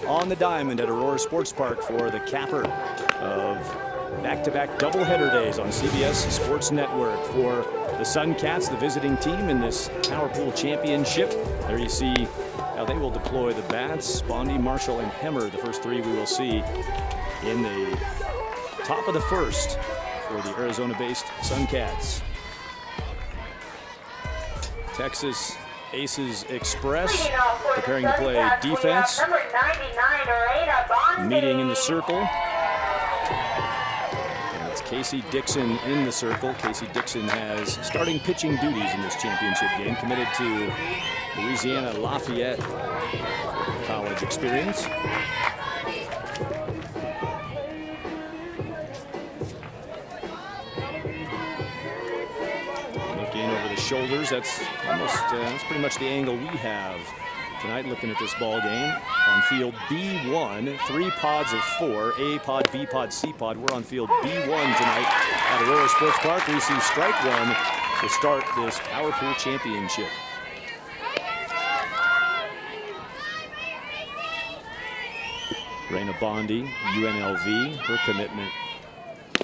on the diamond at Aurora Sports Park for the capper of back-to-back doubleheader days on CBS Sports Network for the Suncats, the visiting team in this Power Pool Championship. There you see how they will deploy the bats. Bondi, Marshall, and Hemmer, the first three we will see in the top of the first for the Arizona-based Suncats. Texas Aces Express preparing to play defense. Meeting in the circle. And it's Casey Dixon in the circle. Casey Dixon has starting pitching duties in this championship game, committed to Louisiana Lafayette college experience. Over the shoulders, that's pretty much the angle we have tonight looking at this ball game. On field B1, 3 pods of 4, A pod, B pod, C pod. We're on field B1 tonight at Aurora Sports Park. We see strike one to start this Power Pool Championship. Raina Bondi, UNLV, her commitment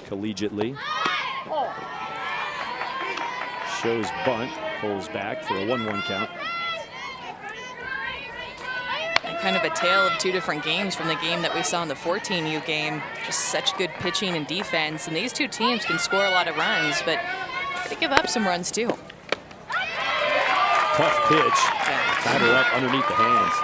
collegiately. Shows bunt, pulls back for a 1-1 count. And kind of a tale of two different games from the game that we saw in the 14U game. Just such good pitching and defense. And these two teams can score a lot of runs, but they give up some runs too. Tough pitch. Tied her up underneath the hands.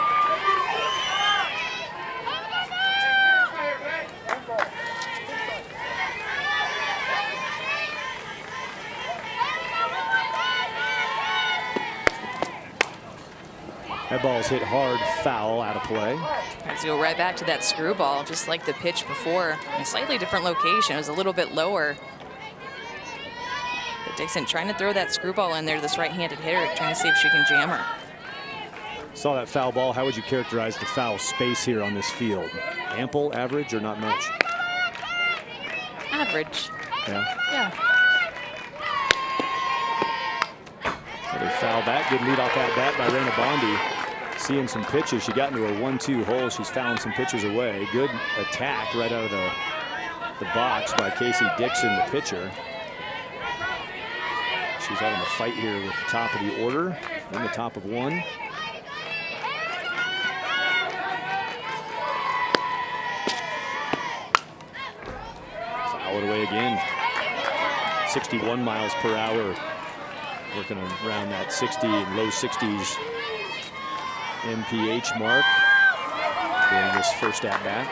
That ball's hit hard, foul, out of play. Let's go right back to that screwball, just like the pitch before. In a slightly different location, it was a little bit lower. But Dixon trying to throw that screwball in there, this right-handed hitter, trying to see if she can jam her. Saw that foul ball. How would you characterize the foul space here on this field? Ample, average, or not much? Average. Yeah? Yeah. They foul back. Good lead off that bat by Raina Bondi. Seeing some pitches. She got into a 1-2 hole. She's fouling some pitches away. Good attack right out of the box by Casey Dixon, the pitcher. She's having a fight here with the top of the order. In the top of one. Foul it away again. 61 miles per hour. Working around that 60 and low 60s MPH mark during this first at-bat.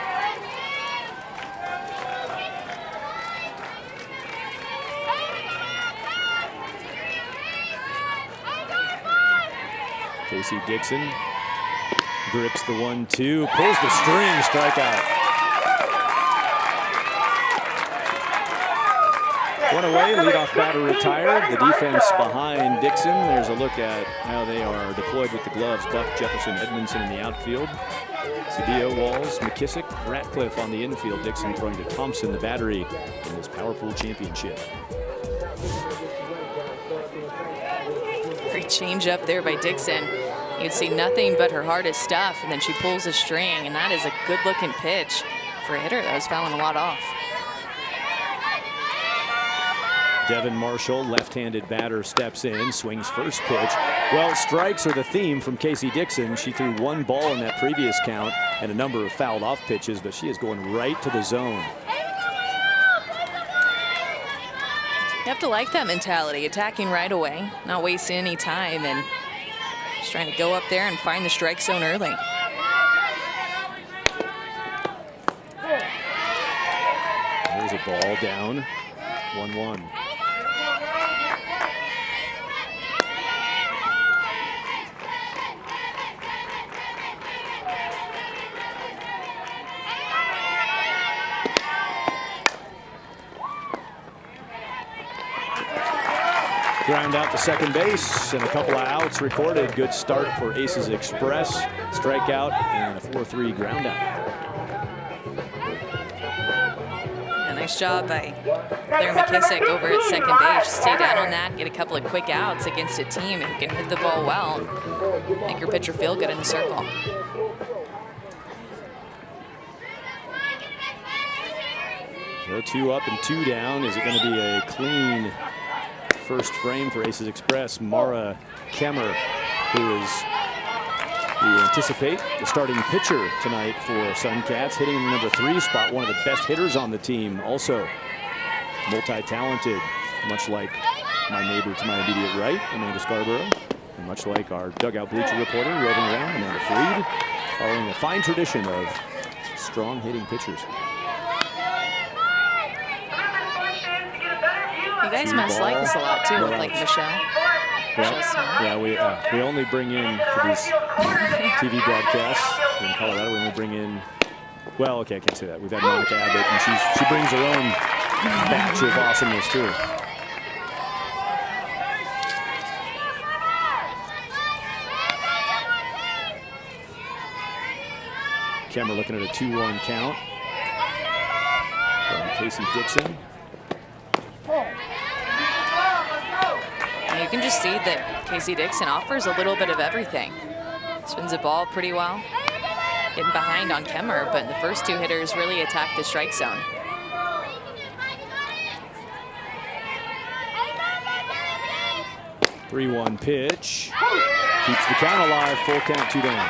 Casey Dixon grips the 1-2, pulls the string, strikeout. One away, leadoff batter retired. The defense behind Dixon. There's a look at how they are deployed with the gloves. Buck, Jefferson, Edmondson in the outfield. Cedillo, Walls, McKissick, Ratcliffe on the infield. Dixon throwing to Thompson, the battery, in this Power Pool Championship. Great change up there by Dixon. You'd see nothing but her hardest stuff, and then she pulls a string, and that is a good-looking pitch for a hitter that was fouling a lot off. Devin Marshall, left-handed batter, steps in, swings first pitch. Well, strikes are the theme from Casey Dixon. She threw one ball in that previous count and a number of fouled off pitches, but she is going right to the zone. You have to like that mentality, attacking right away, not wasting any time, and just trying to go up there and find the strike zone early. There's a ball down, 1-1. Ground out to second base and a couple of outs recorded. Good start for Aces Express. Strikeout and a 4-3 ground out. A nice job by Claire McKissick over at second base. Stay down on that, get a couple of quick outs against a team who can hit the ball well. Make your pitcher feel good in the circle. So 2 up and 2 down. Is it going to be a clean first frame for Aces Express? Mara Kemmer, who is, we anticipate, the starting pitcher tonight for Suncats, hitting in the number 3 spot, one of the best hitters on the team. Also multi-talented, much like my neighbor to my immediate right, Amanda Scarborough, and much like our dugout bleacher reporter roving around, Amanda Freed, following a fine tradition of strong hitting pitchers. You guys must like this a lot too, with like Michelle. Yeah, we only bring in for these TV broadcasts in Colorado. We only bring in, well, okay, I can't say that. We've had Monica Abbott, and she brings her own batch of awesomeness too. Kemmer looking at a 2-1 count from Casey Dixon. You can just see that Casey Dixon offers a little bit of everything. Spins the ball pretty well, getting behind on Kemmer, but the first 2 hitters really attack the strike zone. – 3-1 pitch. Keeps the count alive, full count, 2 down.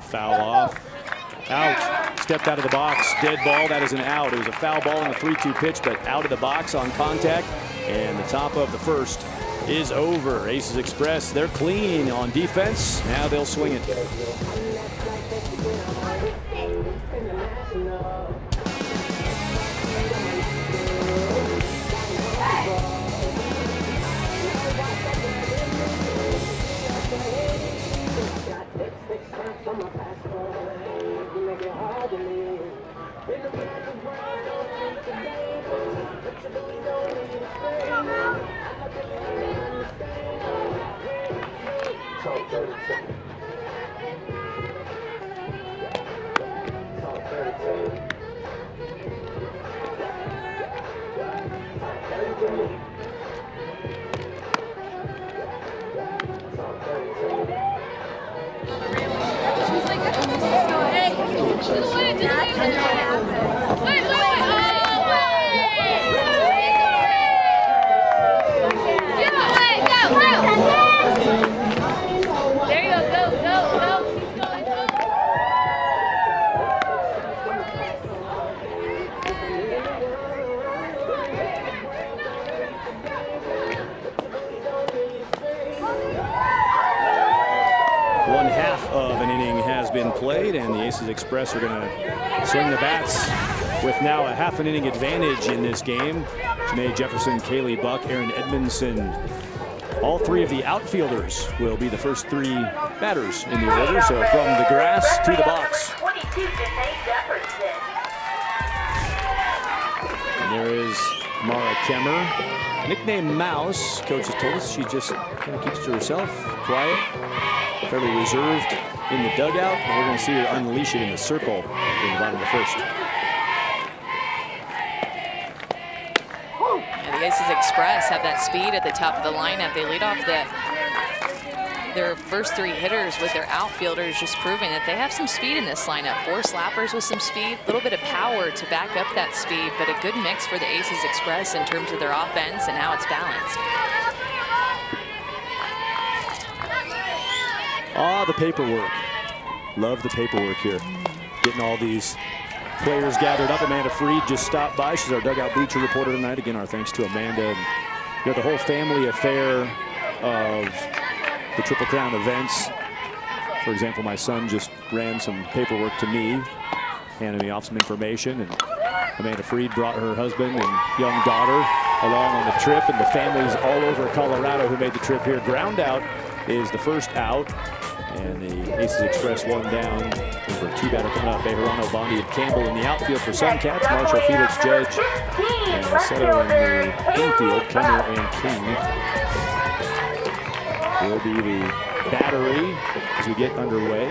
Foul off. Out. Stepped out of the box. Dead ball. That is an out. It was a foul ball on the 3-2 pitch, but out of the box on contact. And the top of the first is over. Aces Express, they're clean on defense. Now they'll swing it. One half of an inning has been played, and the Aces Express are going to swing the bats with now a half an inning advantage in this game. Janae Jefferson, Kaylee Buck, Aaron Edmondson. All 3 of the outfielders will be the first 3 batters in the order. So from the grass to the box. And there is Mara Kemmer, nicknamed Mouse. Coach has told us she just kind of keeps to herself, quiet, fairly reserved in the dugout. And we're going to see her unleash it in the circle in the bottom of the first. The Aces Express have that speed at the top of the lineup. They lead off their first 3 hitters with their outfielders, just proving that they have some speed in this lineup. 4 slappers with some speed, a little bit of power to back up that speed, but a good mix for the Aces Express in terms of their offense and how it's balanced. Ah, the paperwork. Love the paperwork here. Getting all these players gathered up. Amanda Freed just stopped by. She's our dugout bleacher reporter tonight. Again, our thanks to Amanda. And, the whole family affair of the Triple Crown events. For example, my son just ran some paperwork to me, handed me off some information, and Amanda Freed brought her husband and young daughter along on the trip, and the families all over Colorado who made the trip here. Ground out is the first out, and the Aces Express 1 down. Number 2 batter coming out, Bejarano, Bondi, and Campbell in the outfield for Suncats. Marshall, Felix, Judge, and Seto in the infield. Kemmer and King will be the battery as we get underway.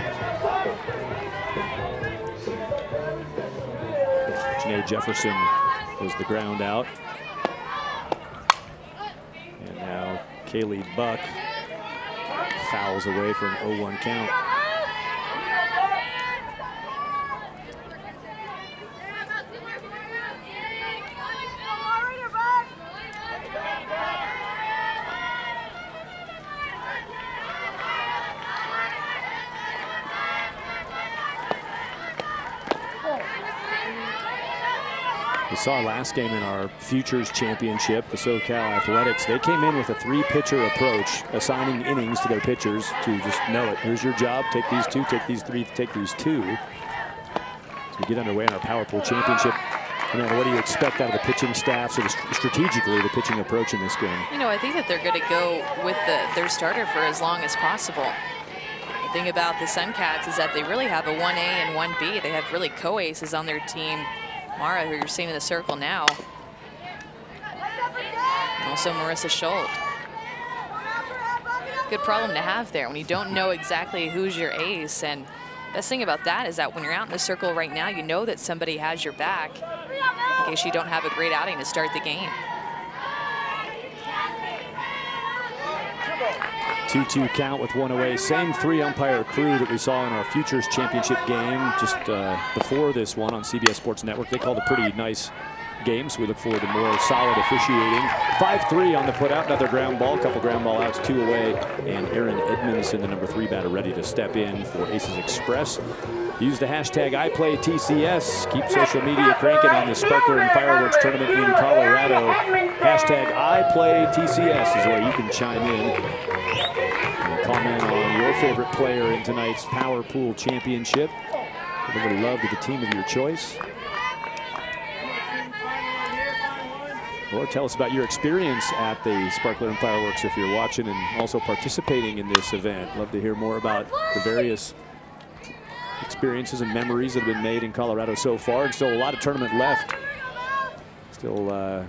Janae Jefferson was the ground out. Kaylee Buck fouls away for an 0-1 count. We saw last game in our Futures Championship, the SoCal Athletics. They came in with a 3-pitcher approach, assigning innings to their pitchers to just know it. Here's your job. Take these 2, take these 3, take these 2. As we get underway in our Power Pool Championship, what do you expect out of the pitching staff, sort of strategically, the pitching approach in this game? I think that they're going to go with their starter for as long as possible. The thing about the Suncats is that they really have a 1A and 1B. They have really co-aces on their team. Mara, who you're seeing in the circle now. And also Marissa Schultz. Good problem to have there when you don't know exactly who's your ace. And best thing about that is that when you're out in the circle right now, you know that somebody has your back in case you don't have a great outing to start the game. 2-2 count with 1 away. Same 3-umpire crew that we saw in our Futures Championship game just before this one on CBS Sports Network. They called a pretty nice game, so we look forward to more solid officiating. 5-3 on the putout, another ground ball, couple ground ball outs, 2 away, and Aaron Edmondson, the number 3 batter, ready to step in for Aces Express. Use the hashtag #IPlayTCS. Keep social media cranking on the Sparkler and Fireworks Tournament in Colorado. Hashtag #IPlayTCS is where you can chime in. Comment on your favorite player in tonight's Power Pool Championship. Everybody loved the team of your choice. Or tell us about your experience at the Sparkler and Fireworks if you're watching and also participating in this event. Love to hear more about the various experiences and memories that have been made in Colorado so far, and still a lot of tournament left. Still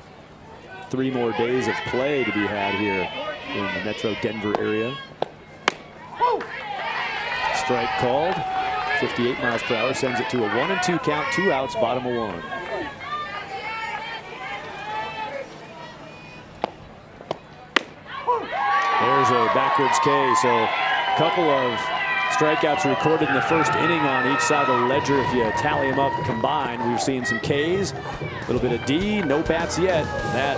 3 more days of play to be had here in the Metro Denver area. Strike called. 58 miles per hour sends it to a 1-2 count, 2 outs, bottom of 1. There's a backwards K. So a couple of strikeouts recorded in the first inning on each side of the ledger. If you tally them up combined, we've seen some Ks, a little bit of D, no bats yet. That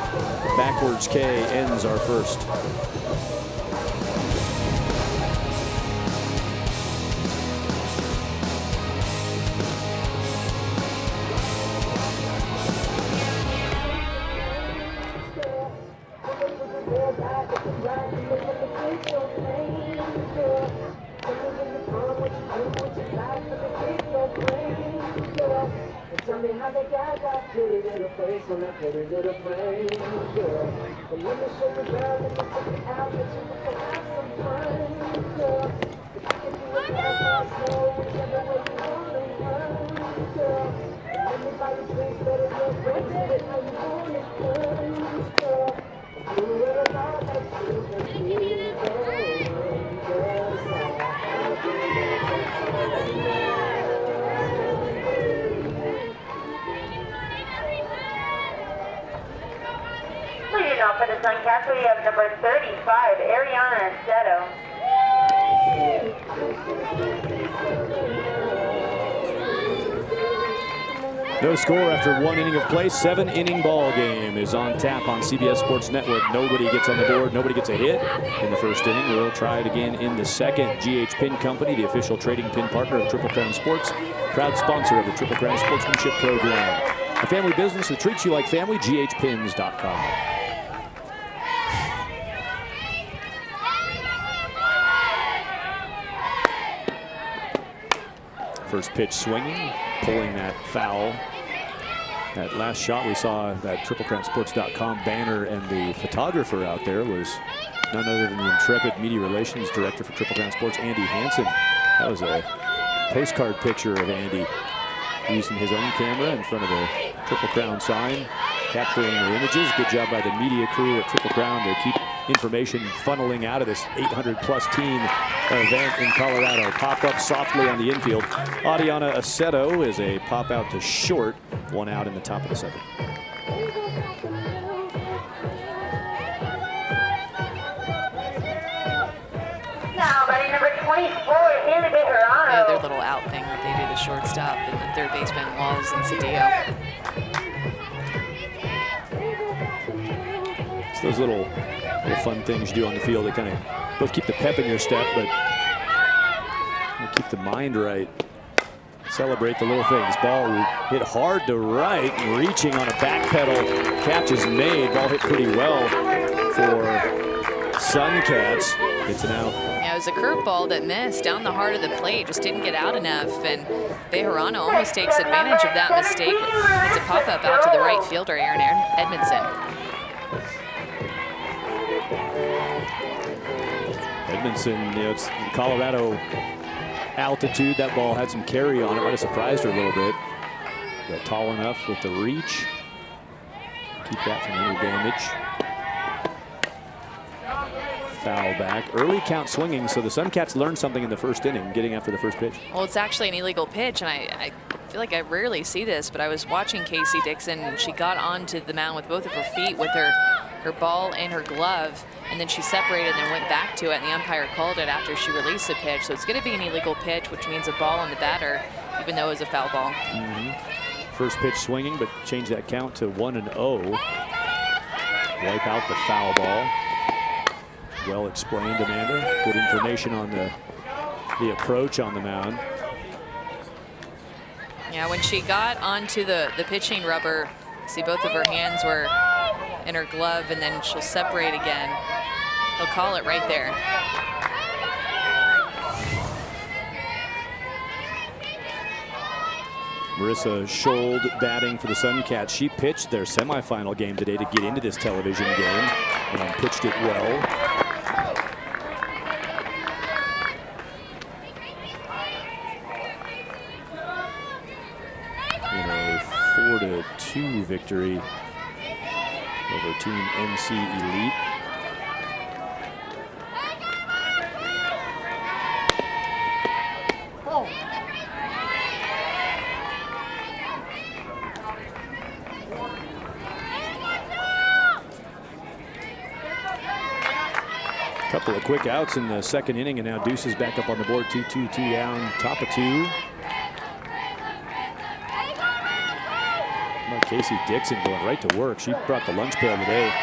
backwards K ends our first. For the Suncats, we have number 35, Ariana Seto. No score after 1 inning of play. 7-inning ball game is on tap on CBS Sports Network. Nobody gets on the board. Nobody gets a hit in the first inning. We'll try it again in the second. GH Pin Company, the official trading pin partner of Triple Crown Sports, proud sponsor of the Triple Crown Sportsmanship Program. A family business that treats you like family. GHPins.com. First pitch swinging, pulling that foul. That last shot we saw, that TripleCrownSports.com banner, and the photographer out there was none other than the intrepid media relations director for Triple Crown Sports, Andy Hansen. That was a postcard picture of Andy using his own camera in front of the Triple Crown sign, capturing the images. Good job by the media crew at Triple Crown to keep information funneling out of this 800-plus team event in Colorado. Pop up softly on the infield. Ariana Aceto is a pop out to short. 1 out in the top of the 7th. Here's a bit Yeah, their little out thing that they do, the shortstop and the third baseman Walls and Cedillo. It's those little fun things you do on the field that kind of both keep the pep in your step, but keep the mind right. Celebrate the little things. Ball hit hard to right, reaching on a back pedal. Catch is made. Ball hit pretty well for Suncats. It's an out. Yeah, it was a curveball that missed down the heart of the plate, just didn't get out enough, and Bejarano almost takes advantage of that mistake. It's a pop-up out to the right fielder, Aaron Edmondson. Edmondson, you know, it's Colorado altitude. That ball had some carry on it. Might have surprised her a little bit. But tall enough with the reach. Keep that from any damage. Foul back. Early count swinging, so the Suncats learned something in the first inning, getting after the first pitch. Well, it's actually an illegal pitch, and I feel like I rarely see this, but I was watching Casey Dixon, and she got onto the mound with both of her feet with her ball and her glove, and then she separated and then went back to it, and the umpire called it after she released the pitch. So it's going to be an illegal pitch, which means a ball on the batter, even though it was a foul ball. First pitch swinging, but change that count to 1-0. Wipe out the foul ball. Well explained, Amanda. Good information on the approach on the mound. Yeah, when she got onto the pitching rubber, see both of her hands were in her glove, and then she'll separate again. They'll call it right there. Marissa Schold batting for the Suncats. She pitched their semifinal game today to get into this television game and pitched it well. In a 4-2 victory over Team NC Elite. Couple of quick outs in the second inning, and now Deuce is back up on the board. 2-2 down, top of 2. Casey Dixon going right to work. She brought the lunch pail today,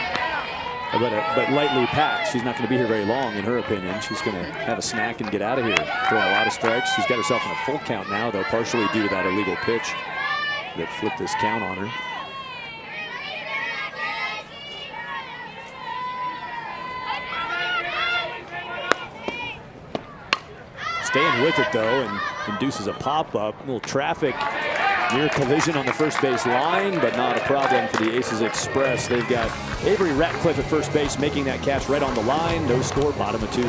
but lightly packed. She's not going to be here very long, in her opinion. She's going to have a snack and get out of here. Throwing a lot of strikes. She's got herself in a full count now, though, partially due to that illegal pitch that flipped this count on her. Staying with it, though, and induces a pop-up. A little traffic. Near collision on the first base line, but not a problem for the Aces Express. They've got Avery Ratcliffe at first base, making that catch right on the line. No score, bottom of 2.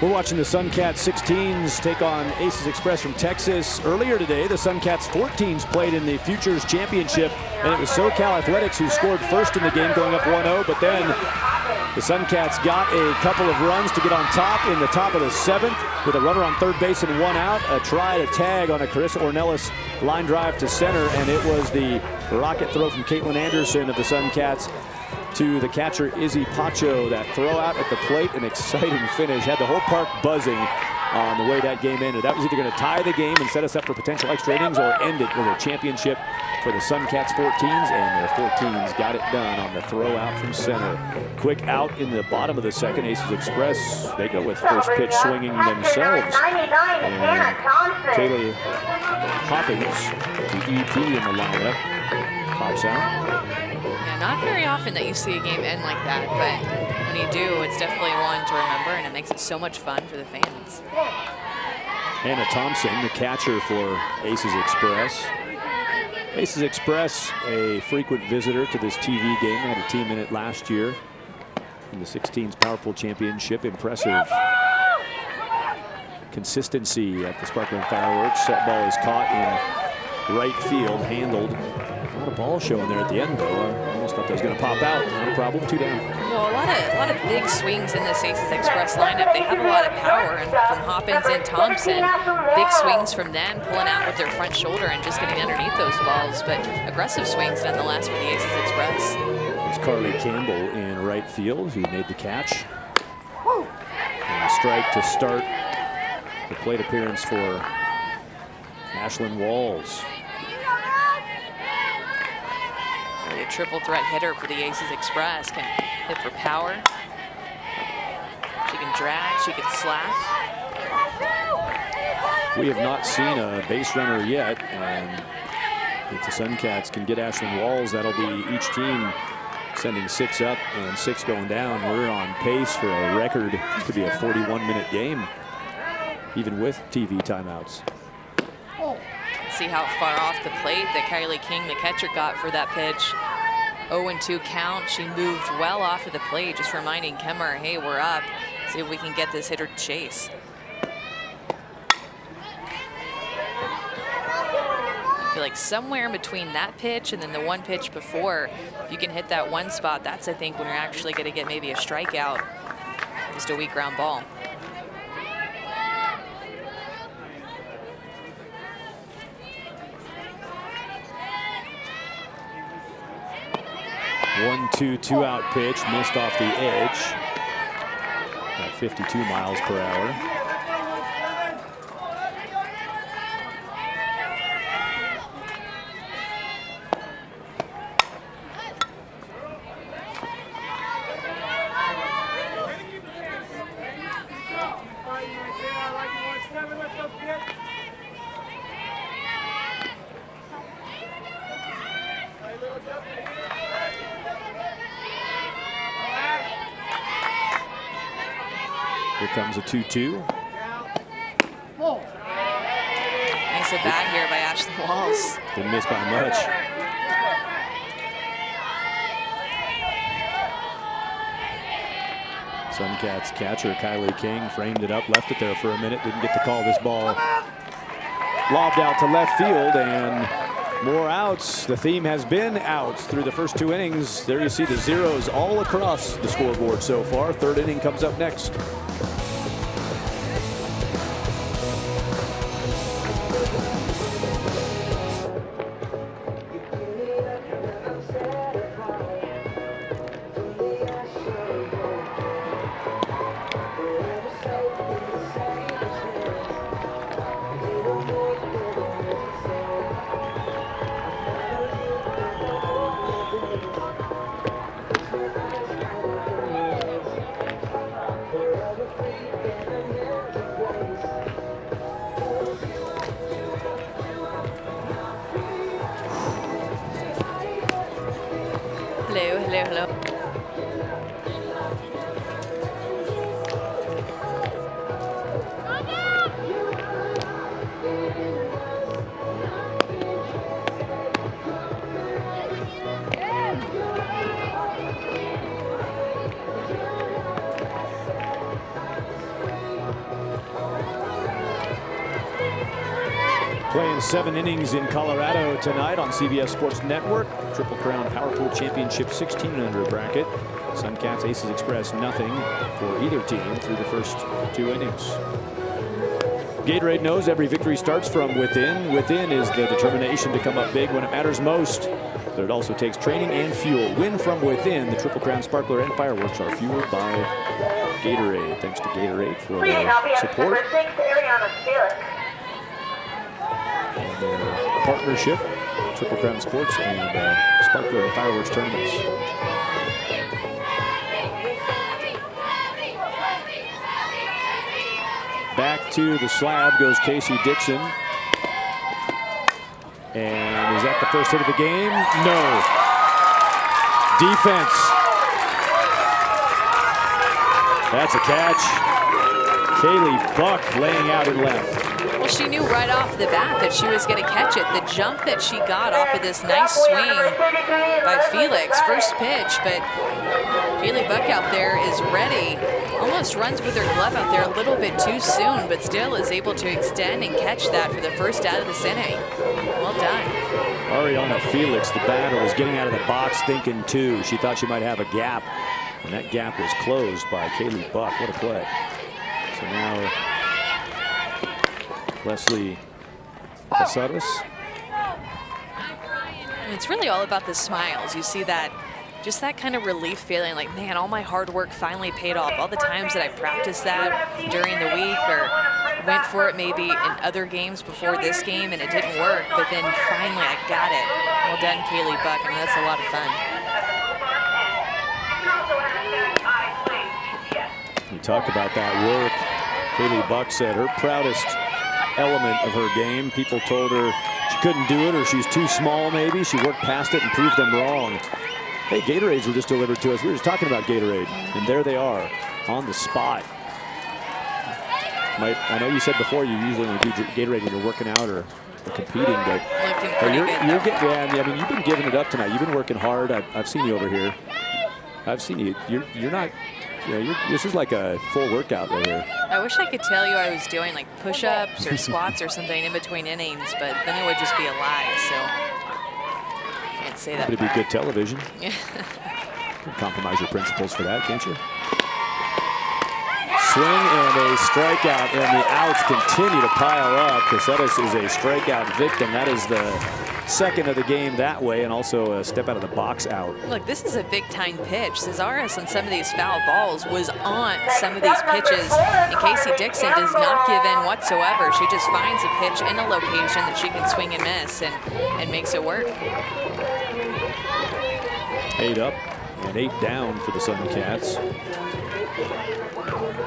We're watching the Suncats 16s take on Aces Express from Texas. Earlier today, the Suncats 14s played in the Futures Championship, and it was SoCal Athletics who scored first in the game, going up 1-0, but then the Suncats got a couple of runs to get on top in the top of the 7th with a runner on third base and 1 out. A try to tag on a Carissa Ornelas line drive to center, and it was the rocket throw from Caitlin Anderson of the Suncats to the catcher Izzy Pacho. That throw out at the plate, an exciting finish, had the whole park buzzing on the way that game ended. That was either going to tie the game and set us up for potential extra innings or end it with a championship for the Suncats 14s, and their 14s got it done on the throw out from center. Quick out in the bottom of the second. Aces Express, they go with first pitch swinging themselves. And Kaylee Hoppins, the EP in the lineup, pops out. Yeah, not very often that you see a game end like that, but when you do, it's definitely one to remember, and it makes it so much fun for the fans. Hannah Thompson, the catcher for Aces Express. Aces Express, a frequent visitor to this TV game. Had a team in it last year in the 16s Power Pool Championship. Impressive consistency at the sparkling fireworks. That ball is caught in right field, handled. Not a ball showing there at the end, though. I almost thought that was going to pop out. No problem, 2 down. Well, a lot of big swings in this Aces Express lineup. They have a lot of power, and from Hoppins and Thompson, big swings from them, pulling out with their front shoulder and just getting underneath those balls. But aggressive swings nonetheless for the Aces Express. It's Carly Campbell in right field who made the catch. And a strike to start the plate appearance for Ashlyn Walls. Really a triple threat hitter for the Aces Express. Can hit for power. She can drag, she can slap. We have not seen a base runner yet, and if the Suncats can get Ashlyn Walls, that'll be each team sending 6 up and 6 going down. We're on pace for a record. This could be a 41-minute game, even with TV timeouts. See how far off the plate that Kylie King, the catcher, got for that pitch. 0-2 count. She moved well off of the plate, just reminding Kemmer, hey, we're up. See if we can get this hitter to chase. I feel like somewhere in between that pitch and then the one pitch before, if you can hit that one spot, that's, I think, when you're actually going to get maybe a strikeout. Just a weak ground ball. One, two out pitch, missed off the edge at 52 miles per hour. Here comes a 2-2. Nice at bat here by Ashlyn Walls. Didn't miss by much. Suncats catcher Kylie King framed it up, left it there for a minute, didn't get to call this ball. Lobbed out to left field, and more outs. The theme has been outs through the first 2 innings. There you see the zeros all across the scoreboard so far. 3rd inning comes up next. Hello. Playing 7 innings in Colorado tonight on CBS Sports Network. Triple Crown Power Pool Championship 1600 bracket. Suncats Aces Express nothing for either team through the first 2 innings. Gatorade knows every victory starts from within. Within is the determination to come up big when it matters most. but it also takes training and fuel. Win from within. The Triple Crown Sparkler and Fireworks are fueled by Gatorade. Thanks to Gatorade for their support and their partnership, Triple Crown Sports and Sparkler and Fireworks tournaments. Back to the slab goes Casey Dixon. And is that the first hit of the game? No. Defense. That's a catch. Kaylee Buck laying out in left. Well, she knew right off the bat that she was going to catch it. The jump that she got off of this nice swing by Felix, first pitch, but Kaylee Buck out there is ready. Almost runs with her glove out there a little bit too soon, but still is able to extend and catch that for the first out of this inning. Well done. Ariana Felix, the batter, was getting out of the box thinking two. She thought she might have a gap, and that gap was closed by Kaylee Buck. What a play. So now Leslie Casares. It's really all about the smiles. You see that, just that kind of relief feeling like, man, all my hard work finally paid off. All the times that I practiced that during the week or went for it maybe in other games before this game and it didn't work, but then finally I got it. Well done, Kaylee Buck. I mean, that's a lot of fun. We talked about that work. Kaylee Buck said her proudest element of her game. People told her she couldn't do it or she's too small maybe. She worked past it and proved them wrong. Hey, Gatorades were just delivered to us. We were just talking about Gatorade, and there they are on the spot. I know you said before you usually only do Gatorade when you're working out or competing, but you're getting, I mean, you've been giving it up tonight. You've been working hard. I've seen you over here. I've seen you. You're not. You know, this is like a full workout right here. I wish I could tell you I was doing like push-ups or squats or something in between innings, but then it would just be a lie. So. Say that. It'd be good television. Yeah. Can compromise your principles for that, can't you? Swing and a strikeout, and the outs continue to pile up. Casares is a strikeout victim. That is the second of the game that way, and also a step out of the box out. Look, this is a big-time pitch. Casares on some of these foul balls was on some of these pitches, and Casey Dixon does not give in whatsoever. She just finds a pitch in a location that she can swing and miss and makes it work. 8 up and 8 down for the Suncats.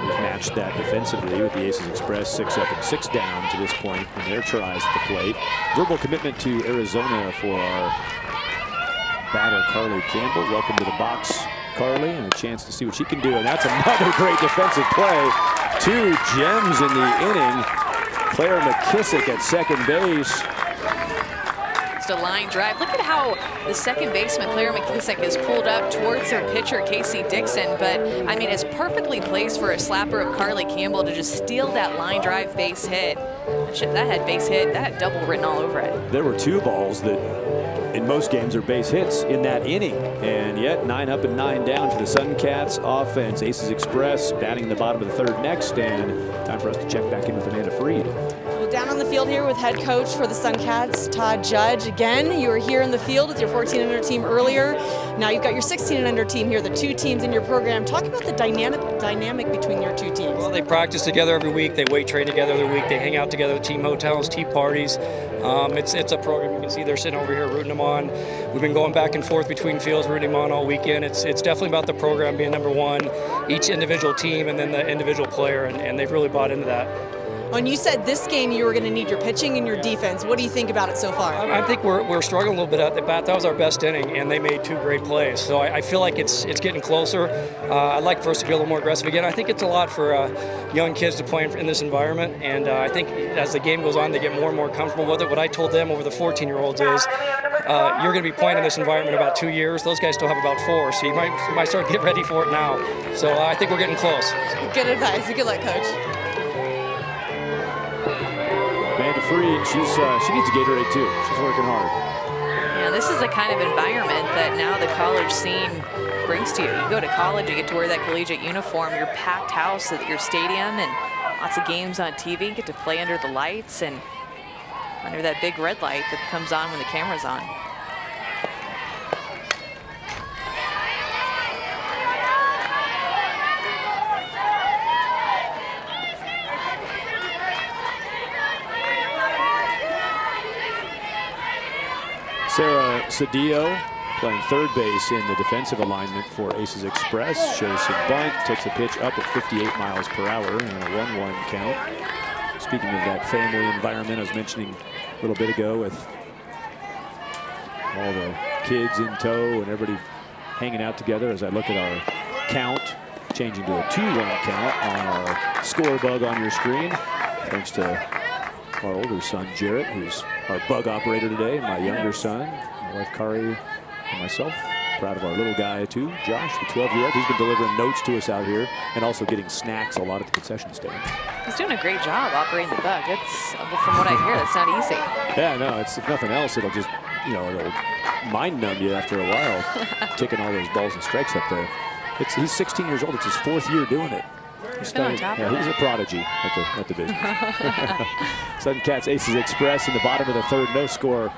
We've matched that defensively with the Aces Express 6 up and 6 down to this point in their tries at the plate. Verbal commitment to Arizona for our batter, Carly Campbell. Welcome to the box, Carly, and a chance to see what she can do. And that's another great defensive play. 2 gems in the inning. Claire McKissick at second base. A line drive. Look at how the second baseman, Claire McKissick, is pulled up towards their pitcher, Casey Dixon. But, I mean, it's perfectly placed for a slapper of Carly Campbell to just steal that line drive base hit. That had base hit. That had double written all over it. There were 2 balls that in most games are base hits in that inning. And yet 9 up and 9 down to the Suncats offense. Aces Express batting in the bottom of the 3rd next. And time for us to check back in with Amanda Freed. Down on the field here with head coach for the Suncats, Todd Judge. Again, you were here in the field with your 14 and under team earlier. Now you've got your 16 and under team here, the 2 teams in your program. Talk about the dynamic between your 2 teams. Well, they practice together every week. They weight train together every week. They hang out together at team hotels, tea parties. It's a program. You can see they're sitting over here rooting them on. We've been going back and forth between fields, rooting them on all weekend. It's definitely about the program being number 1, each individual team, and then the individual player, and they've really bought into that. When you said this game you were going to need your pitching and your defense, what do you think about it so far? I think we're struggling a little bit at the bat. That was our best inning, and they made 2 great plays. So I feel like it's getting closer. I'd like for us to be a little more aggressive again. I think it's a lot for young kids to play in this environment, and I think as the game goes on, they get more and more comfortable with it. What I told them over the 14-year-olds is you're going to be playing in this environment in about 2 years. Those guys still have about 4, so you might start to get ready for it now. So I think we're getting close. Good advice. Good luck, Coach. Amanda Freed, she needs a Gatorade too. She's working hard. Yeah, this is the kind of environment that now the college scene brings to you. You go to college, you get to wear that collegiate uniform, your packed house at your stadium, and lots of games on TV. You get to play under the lights and under that big red light that comes on when the camera's on. Sarah Cedillo playing third base in the defensive alignment for Aces Express. Shows some bunt, takes a pitch up at 58 miles per hour and a 1-1 count. Speaking of that family environment, I was mentioning a little bit ago with all the kids in tow and everybody hanging out together, as I look at our count, changing to a 2-1 count on our score bug on your screen. Thanks to our older son, Jarrett, who's our bug operator today, and my younger son, my wife, Kari, and myself. Proud of our little guy, too, Josh, the 12-year-old. He's been delivering notes to us out here and also getting snacks a lot at the concession stand. He's doing a great job operating the bug. It's, from what I hear, that's not easy. Yeah, no, it's, if nothing else, it'll just, you know, it'll mind numb you after a while, taking all those balls and strikes up there. He's 16 years old. It's his 4th year doing it. He's on top of he's a prodigy at the business. Suncats Aces Express in the bottom of the third, no score.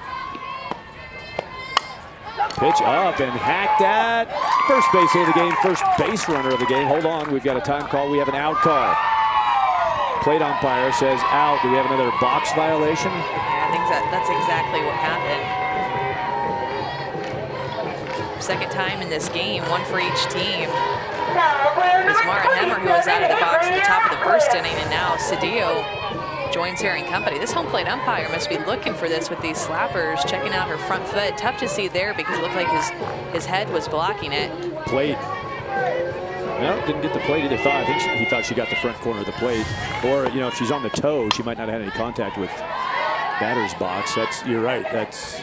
Pitch up and hacked at. First base hit of the game, first base runner of the game. Hold on, we've got a time call. We have an out call. Plate umpire says out. Do we have another box violation? Yeah, I think that's exactly what happened. Second time in this game, one for each team. It was Mara Hemmer who was out of the box at the top of the first inning, and now Cedillo joins her in company. This home plate umpire must be looking for this with these slappers, checking out her front foot. Tough to see there because it looked like his head was blocking it. Plate. No, didn't get the plate either. I think he thought she got the front corner of the plate. Or, you know, if she's on the toe, she might not have had any contact with batter's box. You're right. That's,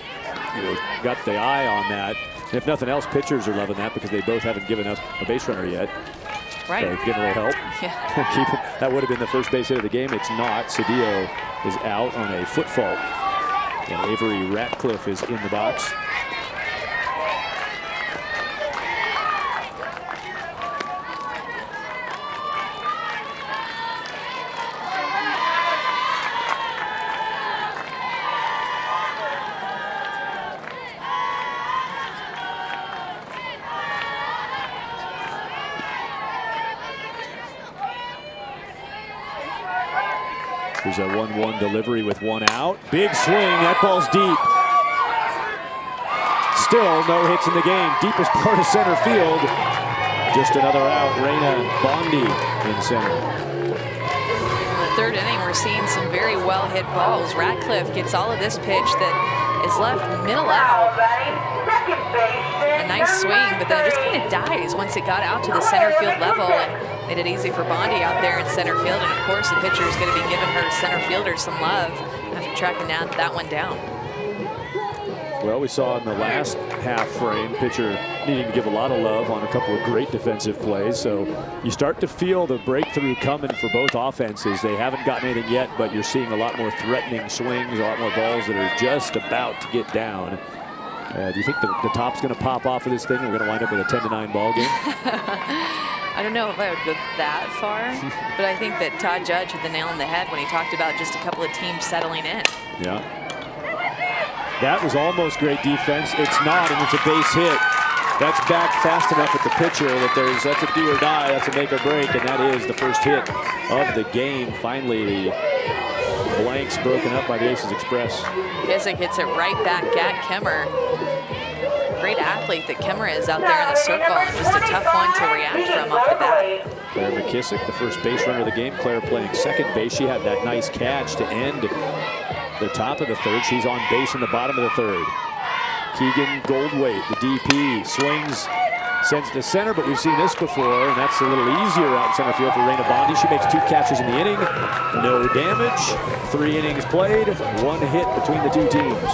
you know, got the eye on that. And if nothing else, pitchers are loving that because they both haven't given up a base runner yet. Right. So getting a little help. Yeah. That would have been the first base hit of the game. It's not. Cedillo is out on a foot fault. And Avery Ratcliffe is in the box. There's a 1-1 delivery with one out. Big swing, that ball's deep. Still no hits in the game. Deepest part of center field. Just another out. Raina Bondi in center. In the third inning, we're seeing some very well hit balls. Ratcliffe gets all of this pitch that is left middle out. A nice swing, but then it just kind of dies once it got out to the center field level and made it easy for Bondi out there in center field. And of course, the pitcher is going to be giving her center fielder some love after tracking that one down. Well, we saw in the last half frame, pitcher needing to give a lot of love on a couple of great defensive plays. So you start to feel the breakthrough coming for both offenses. They haven't gotten anything yet, but you're seeing a lot more threatening swings, a lot more balls that are just about to get down. Do you think the top's going to pop off of this thing? We're going to wind up with a 10-9 ball game? I don't know if I would go that far, but I think that Todd Judge hit the nail on the head when he talked about just a couple of teams settling in. Yeah. That was almost great defense. It's not, and it's a base hit. That's back fast enough at the pitcher that that's a do or die, that's a make or break, and that is the first hit of the game. Finally, the blanks broken up by the Aces Express. Kissick hits it right back at Kemmer. Great athlete that Kemmer is out there in the circle, and just a tough one to react from off the bat. Claire McKissick, the first base runner of the game. Claire playing second base. She had that nice catch to end the top of the third. She's on base in the bottom of the third. Keegan Goldwaite, the DP, swings, sends it to center, but we've seen this before, and that's a little easier out in center field for Raina Bondi. She makes 2 catches in the inning, no damage, 3 innings played, 1 hit between the two teams.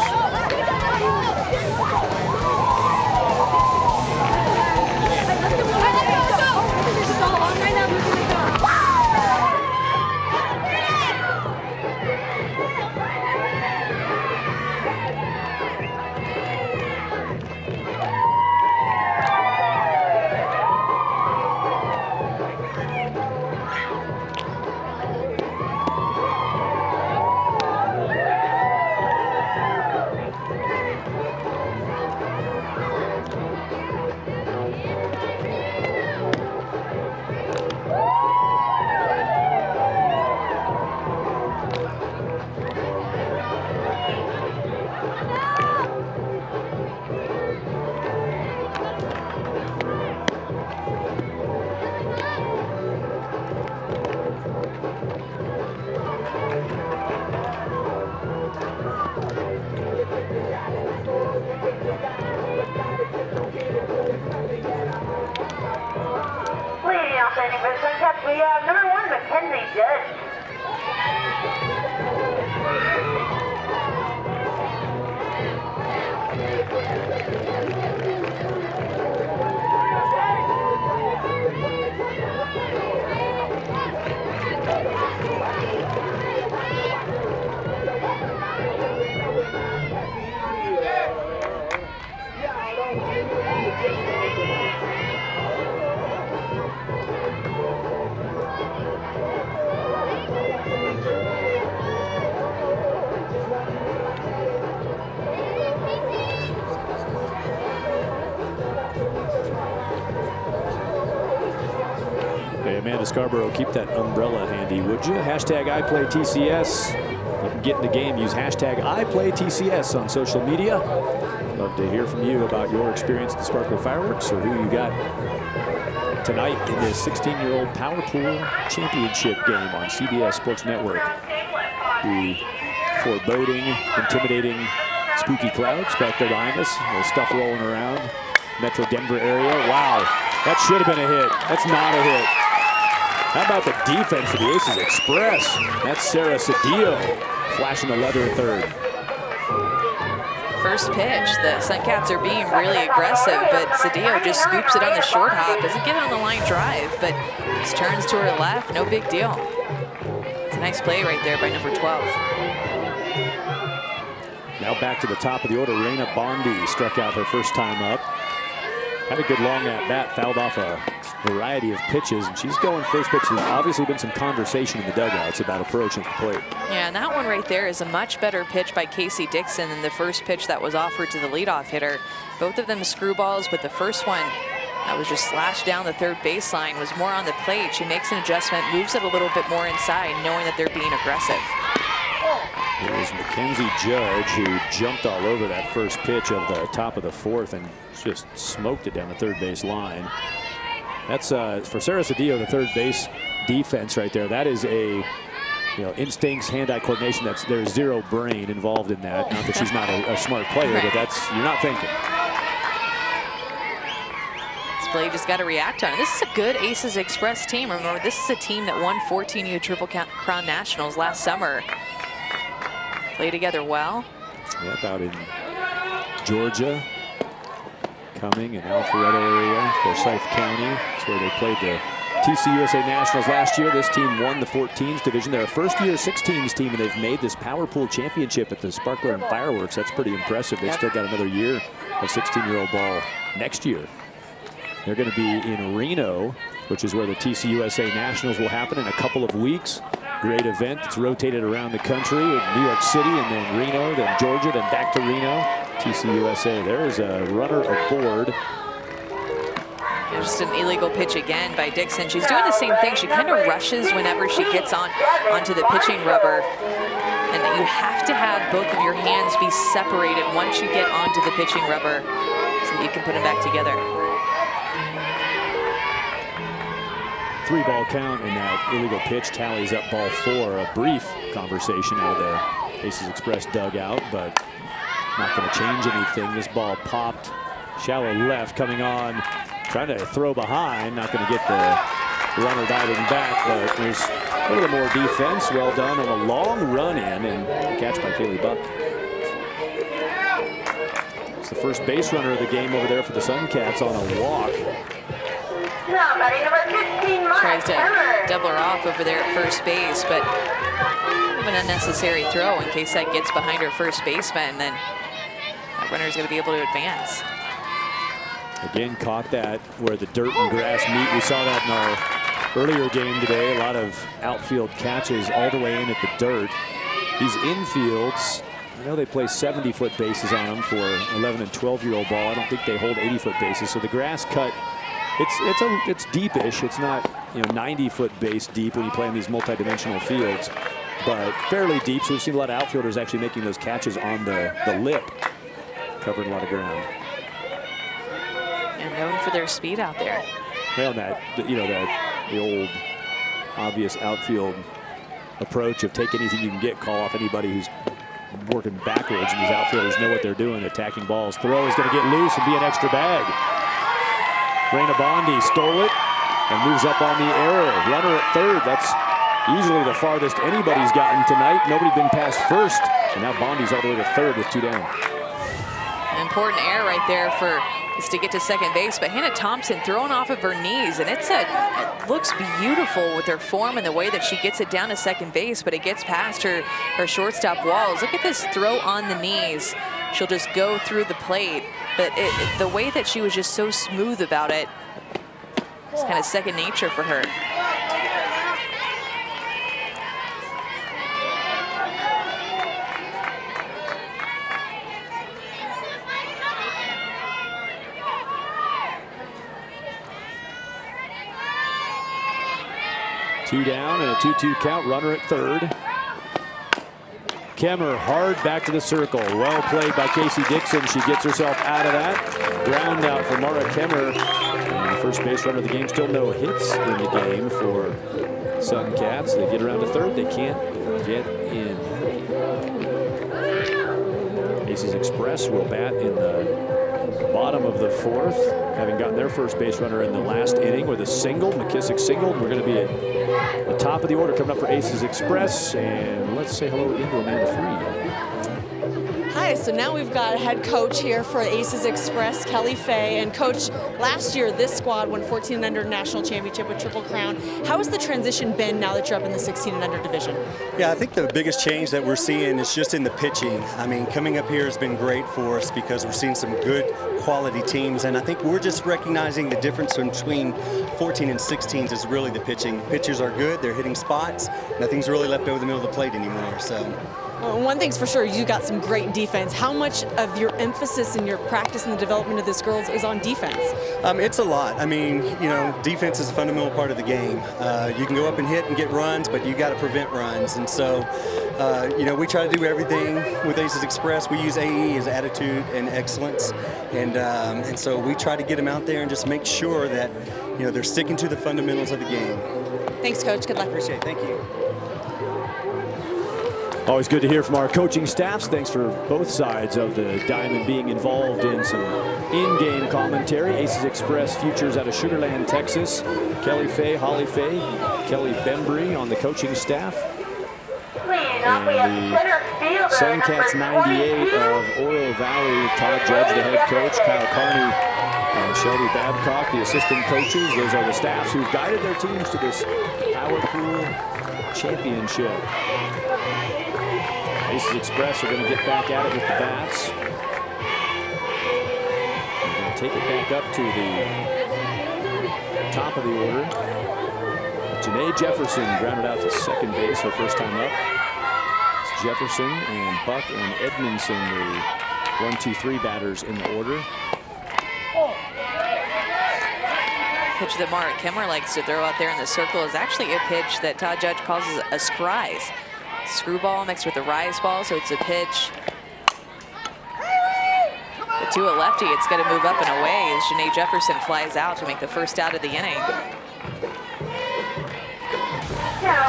we have number 1, Mackenzie Judge. Hey, Amanda Scarborough, keep that umbrella handy, would you? Hashtag #IPlayTCS. You can get in the game, use hashtag #IPlayTCS on social media. Love to hear from you about your experience at the Sparkler Fireworks or who you got tonight in this 16-year-old Power Pool Championship game on CBS Sports Network. The foreboding, intimidating, spooky clouds back there behind us. A little stuff rolling around. Metro Denver area. Wow, that should have been a hit. That's not a hit. How about the defense for the Aces Express? That's Sarah Cedillo flashing the leather third. First pitch, the Suncats are being really aggressive, but Cedillo just scoops it on the short hop. Doesn't get it on the line drive, but just turns to her left. No big deal. It's a nice play right there by number 12. Now back to the top of the order. Raina Bondi struck out her first time up. Had a good long at bat, fouled off a variety of pitches, and she's going first pitch. There's obviously been some conversation in the dugouts about approaching the plate. Yeah, and that one right there is a much better pitch by Casey Dixon than the first pitch that was offered to the leadoff hitter. Both of them screwballs, but the first one that was just slashed down the third baseline was more on the plate. She makes an adjustment, moves it a little bit more inside, knowing that they're being aggressive. It was Mackenzie Judge who jumped all over that first pitch of the top of the fourth and just smoked it down the third base line. That's for Sarah Cedillo, the third base defense right there. That is a, instincts, hand-eye coordination. There's zero brain involved in that. Not that she's not a smart player, right. But you're not thinking. This play just got to react on it. This is a good Aces Express team. Remember, this is a team that won 14U Triple Crown Nationals last summer. Play together well. Yep, out in Georgia, Cumming and Alpharetta area, Forsyth County. That's where they played the TCUSA Nationals last year. This team won the 14s division. They're a first-year 16s team, and they've made this Power Pool championship at the Sparkler and Fireworks. That's pretty impressive. They've still got another year of 16-year-old ball next year. They're going to be in Reno, which is where the TCUSA Nationals will happen in a couple of weeks. Great event. It's rotated around the country in New York City and then Reno, then Georgia, then back to Reno. TCUSA. There is a runner aboard. Just an illegal pitch again by Dixon. She's doing the same thing. She kind of rushes whenever she gets onto the pitching rubber. And you have to have both of your hands be separated once you get onto the pitching rubber so that you can put them back together. 3-ball count, and that illegal pitch tallies up ball 4. A brief conversation out of the Aces Express dugout, but not going to change anything. This ball popped shallow left, coming on, trying to throw behind. Not going to get the runner diving back, but there's a little more defense. Well done on a long run in, and catch by Kaylee Buck. It's the first base runner of the game over there for the Suncats on a walk. Tries to double her off over there at first base, but an unnecessary throw in case that gets behind her first baseman, then that runner's going to be able to advance. Again, caught that where the dirt and grass meet. We saw that in our earlier game today. A lot of outfield catches all the way in at the dirt. These infields, they play 70-foot bases on them for 11 and 12-year-old ball. I don't think they hold 80-foot bases. So the grass cut, it's deepish. It's not 90-foot base deep when you play on these multi-dimensional fields, but fairly deep. So we've seen a lot of outfielders actually making those catches on the lip, covering a lot of ground. And known for their speed out there. Well, the old obvious outfield approach of take anything you can get, call off anybody who's working backwards, and these outfielders know what they're doing, attacking balls. Throw is going to get loose and be an extra bag. Raina Bondi stole it, and moves up on the error. Runner at third. That's easily the farthest anybody's gotten tonight. Nobody been past first. And now Bondi's all the way to third with 2 down. An important error right there is to get to second base, but Hannah Thompson throwing off of her knees, and it looks beautiful with her form and the way that she gets it down to second base, but it gets past her shortstop walls. Look at this throw on the knees. She'll just go through the plate, but the way that she was just so smooth about it, it's kind of second nature for her. Two down and a 2-2 count. Runner at third. Kemmer hard back to the circle. Well played by Casey Dixon. She gets herself out of that. Ground out for Mara Kemmer. And the first base runner of the game. Still no hits in the game for Suncats. They get around to third. They can't get in. Aces Express will bat in the bottom of the fourth, having gotten their first base runner in the last inning with a single. McKissick singled. We're going to be at the top of the order coming up for Aces Express. And let's say hello again to Amanda Freed. Hi, so now we've got head coach here for Aces Express, Kelly Fay. And coach, last year this squad won 14 and under national championship with Triple Crown. How has the transition been now that you're up in the 16 and under division? Yeah, I think the biggest change that we're seeing is just in the pitching. I mean, coming up here has been great for us because we're seeing some good quality teams, and I think we're just recognizing the difference between 14 and 16s is really the pitching. Pitchers are good, they're hitting spots, nothing's really left over the middle of the plate anymore. So. Well, one thing's for sure, you got some great defense. How much of your emphasis in your practice and the development of this girls is on defense? It's a lot. I mean, you know, defense is a fundamental part of the game. You can go up and hit and get runs, but you got to prevent runs. And so, you know, we try to do everything with Aces Express. We use AE as attitude and excellence, and so we try to get them out there and just make sure that, you know, they're sticking to the fundamentals of the game. Thanks, Coach. Good luck. Appreciate it. Thank you. Always good to hear from our coaching staffs. Thanks for both sides of the diamond being involved in some in-game commentary. Aces Express Futures out of Sugar Land, Texas. Kelly Fay, Holly Fay, Kelly Bembry on the coaching staff. And the Suncats 98 of Oro Valley, Todd Judge, the head coach, Kyle Carney, and Shelby Babcock, the assistant coaches. Those are the staffs who've guided their teams to this Power Pool championship. Aces Express are going to get back at it with the bats. They're going to take it back up to the top of the order. Janae Jefferson grounded out to second base her first time up. It's Jefferson and Buck and Edmondson, the 1-2-3 batters in the order. Pitch that Mara Kemmer likes to throw out there in the circle is actually a pitch that Todd Judge calls a scries. Screwball mixed with a rise ball, so it's a pitch. But to a lefty, it's got to move up and away as Janae Jefferson flies out to make the first out of the inning.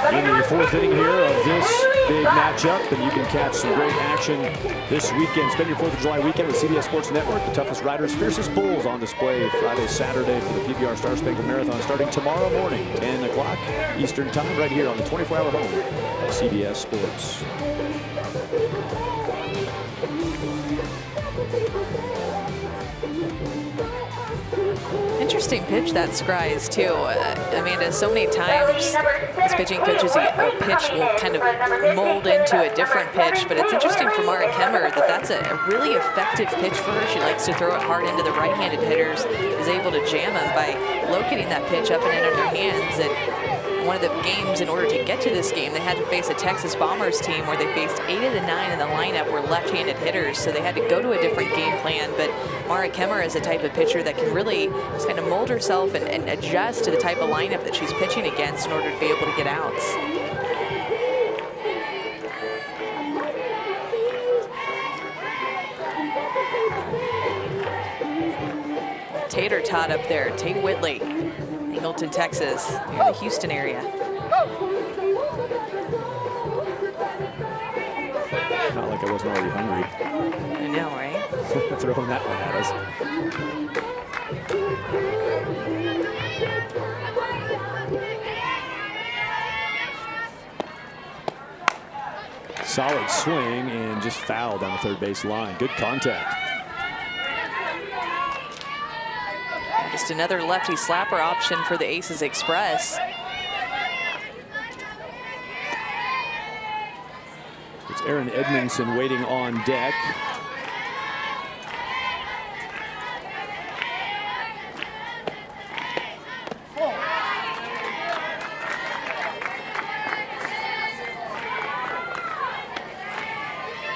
In the fourth inning here of this big matchup, and you can catch some great action this weekend. Spend your 4th of July weekend with CBS Sports Network. The toughest riders, fiercest bulls on display Friday, Saturday for the PBR Star Spangled Marathon starting tomorrow morning, 10 o'clock Eastern Time, right here on the 24-hour home of CBS Sports. Interesting pitch that scries too. Amanda, so many times as pitching coaches, a pitch will kind of mold into a different pitch, but it's interesting for Mara Kemmer that that's a really effective pitch for her. She likes to throw it hard into the right-handed hitters, is able to jam them by locating that pitch up and in on their hands. And one of the games, in order to get to this game, they had to face a Texas Bombers team where they faced 8 of the 9 in the lineup were left-handed hitters, so they had to go to a different game plan. But Mara Kemmer is a type of pitcher that can really just kind of mold herself and adjust to the type of lineup that she's pitching against in order to be able to get outs. Tater tot up there, Tate Whitley, Angleton, Texas, near the Houston area. Not like I wasn't already hungry. I know, right? Throwing that one at us. Solid swing and just fouled on the third base line. Good contact. Just another lefty slapper option for the Aces Express. It's Aaron Edmondson waiting on deck.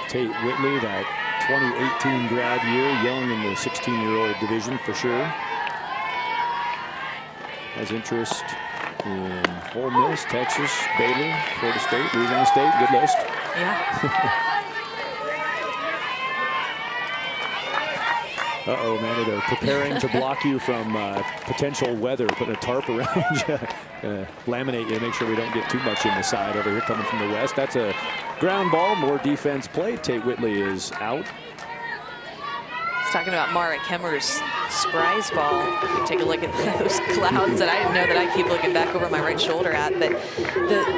Tate Whitley, that 2018 grad year, young in the 16-year-old division for sure. Has interest in Ole Miss, Texas, Baylor, Florida State, Louisiana State. Good list. Yeah. Uh-oh, Amanda, they're preparing to block you from potential weather, putting a tarp around you, laminate you, make sure we don't get too much in the side over here coming from the west. That's a ground ball, more defense play. Tate Whitley is out. He's talking about Mara Kemmer's Scry's ball. Take a look at those clouds that I didn't know that I keep looking back over my right shoulder at. But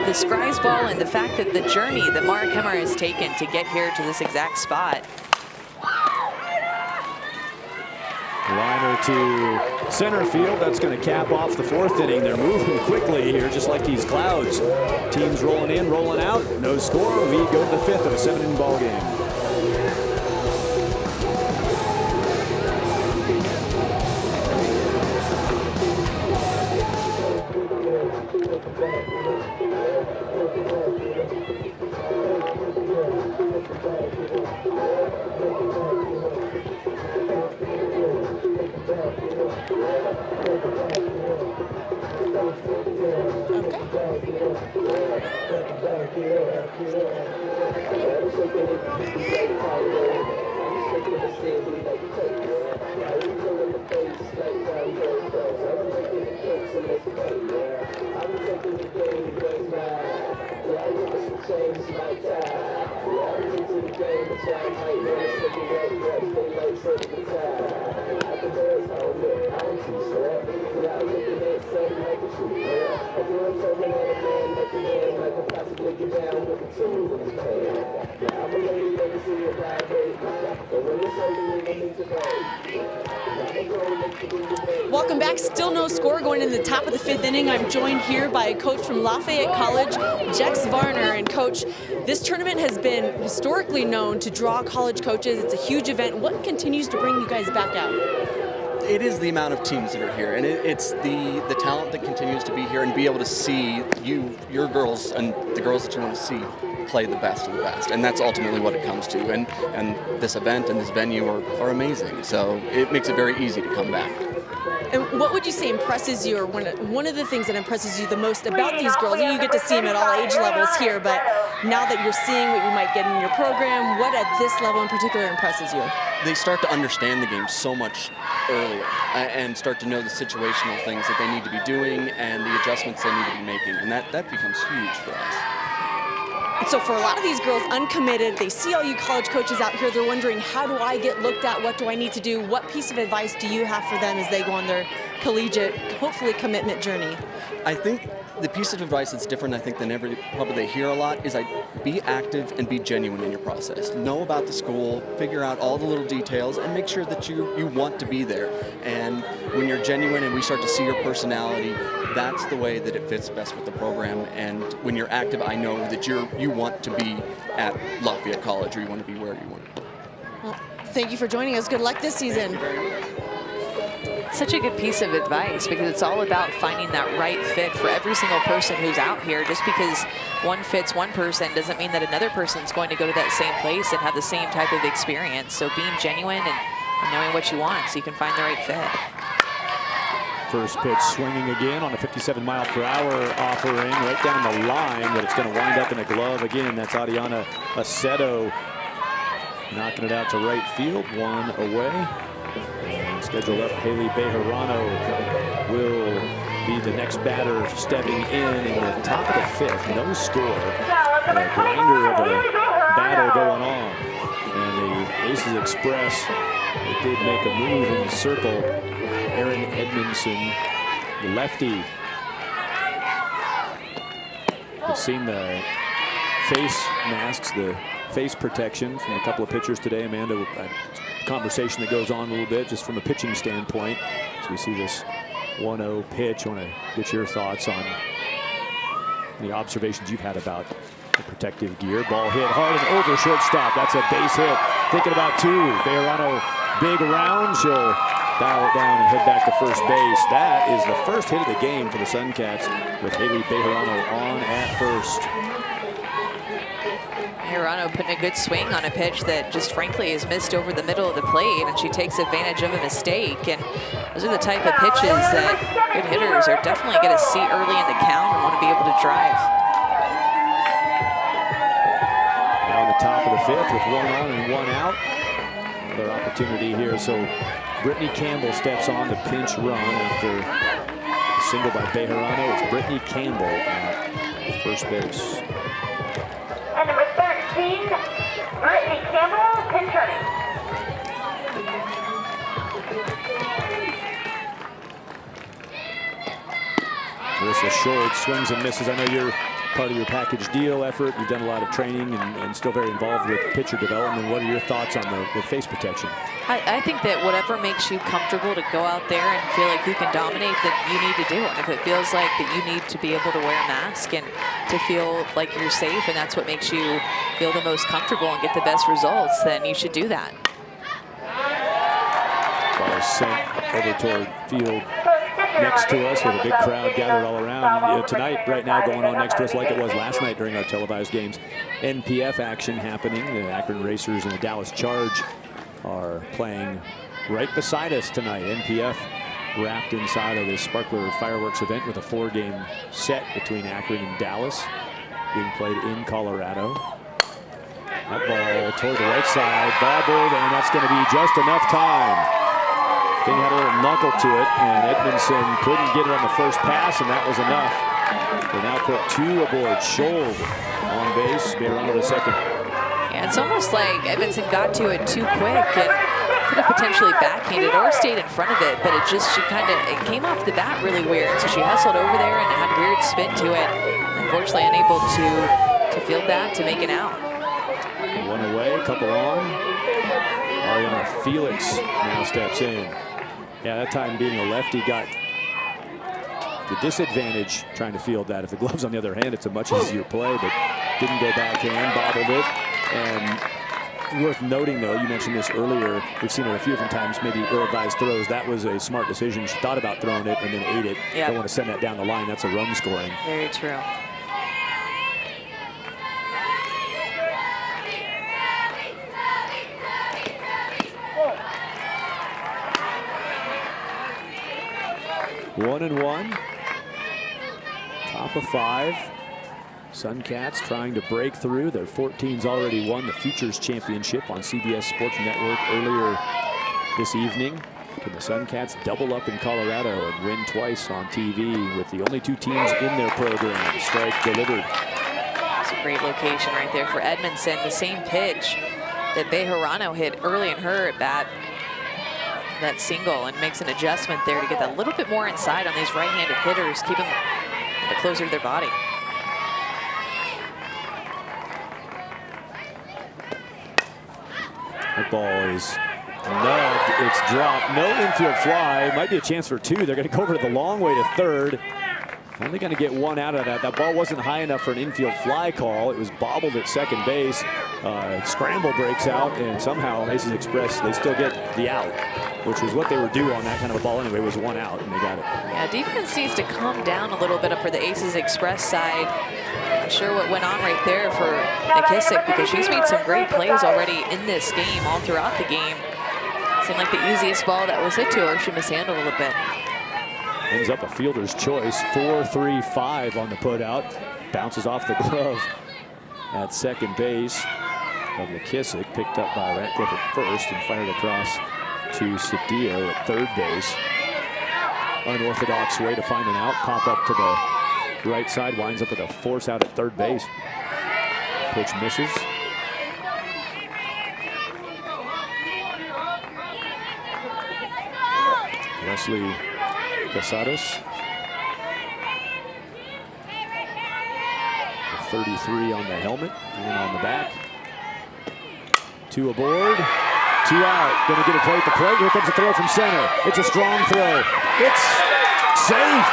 the Scry's ball and the fact that the journey that Mara Kemmer has taken to get here to this exact spot. Liner to center field. That's going to cap off the fourth inning. They're moving quickly here, just like these clouds. Teams rolling in, rolling out. No score. We go to the fifth of a 7-inning ball game. Welcome back. Still no score going into the top of the fifth inning. I'm joined here by a coach from Lafayette College, Jex Varner. And coach, this tournament has been historically known to draw college coaches. It's a huge event. What continues to bring you guys back out? It is the amount of teams that are here, and it's the talent that continues to be here, and be able to see your girls and the girls that you want to see play the best of the best, and that's ultimately what it comes to. And this event and this venue are amazing, so it makes it very easy to come back. And what would you say impresses you, or one of the things that impresses you the most about these girls? You get to see them at all age levels here, but now that you're seeing what you might get in your program, what at this level in particular impresses you? They start to understand the game so much earlier and start to know the situational things that they need to be doing and the adjustments they need to be making, and that becomes huge for us. So for a lot of these girls uncommitted, they see all you college coaches out here, they're wondering, how do I get looked at? What do I need to do? What piece of advice do you have for them as they go on their collegiate, hopefully commitment journey? I think the piece of advice that's different, I think, than probably they hear a lot is be active and be genuine in your process. Know about the school, figure out all the little details, and make sure that you want to be there. And when you're genuine and we start to see your personality, that's the way that it fits best with the program. And when you're active, I know that you want to be at Lafayette College, or you want to be where you want to be. Well, thank you for joining us. Good luck this season. Such a good piece of advice, because it's all about finding that right fit for every single person who's out here. Just because one fits one person doesn't mean that another person's going to go to that same place and have the same type of experience. So being genuine and knowing what you want so you can find the right fit. First pitch swinging again on a 57-mile-per-hour offering right down the line, but it's going to wind up in a glove again. That's Adiana Aceto knocking it out to right field, one away. And scheduled up, Haley Bejarano will be the next batter stepping in the top of the fifth. No score. And a grinder of a battle going on. And the Aces Express, they did make a move in the circle. Aaron Edmondson, the lefty. We've seen the face masks, the face protection from a couple of pitchers today. Amanda, a conversation that goes on a little bit just from a pitching standpoint. So we see this 1-0 pitch. I want to get your thoughts on the observations you've had about the protective gear. Ball hit hard and over shortstop. That's a base hit. Thinking about two. Bejarano, big round. She'll dial it down and head back to first base. That is the first hit of the game for the Suncats with Haley Bejarano on at first. Bejarano putting a good swing on a pitch that just frankly is missed over the middle of the plate, and she takes advantage of a mistake. And those are the type of pitches that good hitters are definitely going to see early in the count and want to be able to drive. Now in the top of the fifth with 1 on and 1 out. Another opportunity here. So Brittany Campbell steps on the pinch run after a single by Bejarano. It's Brittany Campbell at first base. And number 13, Brittany Campbell, pinch running. Marissa Schultz swings and misses. I know you're part of your package deal effort. You've done a lot of training and still very involved with pitcher development. What are your thoughts on the face protection? I think that whatever makes you comfortable to go out there and feel like you can dominate, that you need to do. And if it feels like that you need to be able to wear a mask and to feel like you're safe, and that's what makes you feel the most comfortable and get the best results, then you should do that. Ball sent over toward field next to us with a big crowd gathered all around. Tonight, right now, going on next to us like it was last night during our televised games. NPF action happening. The Akron Racers and the Dallas Charge are playing right beside us tonight. NPF wrapped inside of this Sparkler Fireworks event with a 4-game set between Akron and Dallas being played in Colorado. That ball toward the right side, bobbled, and that's going to be just enough time. Thing had a little knuckle to it, and Edmondson couldn't get it on the first pass, and that was enough. They now put 2 aboard. Scholl on base, Bejarano to second. Yeah, it's almost like Edmondson got to it too quick and could have potentially backhanded or stayed in front of it, but it came off the bat really weird. So she hustled over there and it had a weird spin to it. Unfortunately, unable to field that to make it out. 1 away, couple on. Ariana Felix now steps in. Yeah, that time being a lefty got the disadvantage trying to field that. If the glove's on the other hand, it's a much easier play, but didn't go backhand, bobbled it. And worth noting, though, you mentioned this earlier, we've seen it a few different times, maybe ill-advised throws. That was a smart decision. She thought about throwing it and then ate it. Yep. Don't want to send that down the line. That's a run scoring. Very true. One and one. Top of 5. Suncats trying to break through. Their 14's already won the Futures Championship on CBS Sports Network earlier this evening. Can the Suncats double up in Colorado and win twice on TV with the only 2 teams in their program? Strike delivered. It's a great location right there for Edmondson. The same pitch that Bejarano hit early in her at bat. That single, and makes an adjustment there to get a little bit more inside on these right-handed hitters, keep them a bit closer to their body. That ball is nubbed. It's dropped. No infield fly. Might be a chance for 2. They're going to go over to the long way to third. Only going to get 1 out of that. That ball wasn't high enough for an infield fly call. It was bobbled at second base. Scramble breaks out, and somehow Aces Express, they still get the out, which was what they were due on that kind of a ball anyway, was 1 out, and they got it. Yeah, defense needs to come down a little bit up for the Aces Express side. Not sure what went on right there for McKissick, because she's made some great plays already in this game, all throughout the game. Seemed like the easiest ball that was hit to her, she mishandled a little bit. Ends up a fielder's choice, 4-3-5 on the putout. Bounces off the glove at second base of McKissick, picked up by Ratcliffe at first and fired across to Cedillo at third base. Unorthodox way to find an out. Pop up to the right side, winds up with a force out at third base. Pitch misses. Leslie Casados, the 33 on the helmet and on the back. 2 aboard, 2 out. Going to get a play at the plate. Here comes a throw from center. It's a strong throw. It's safe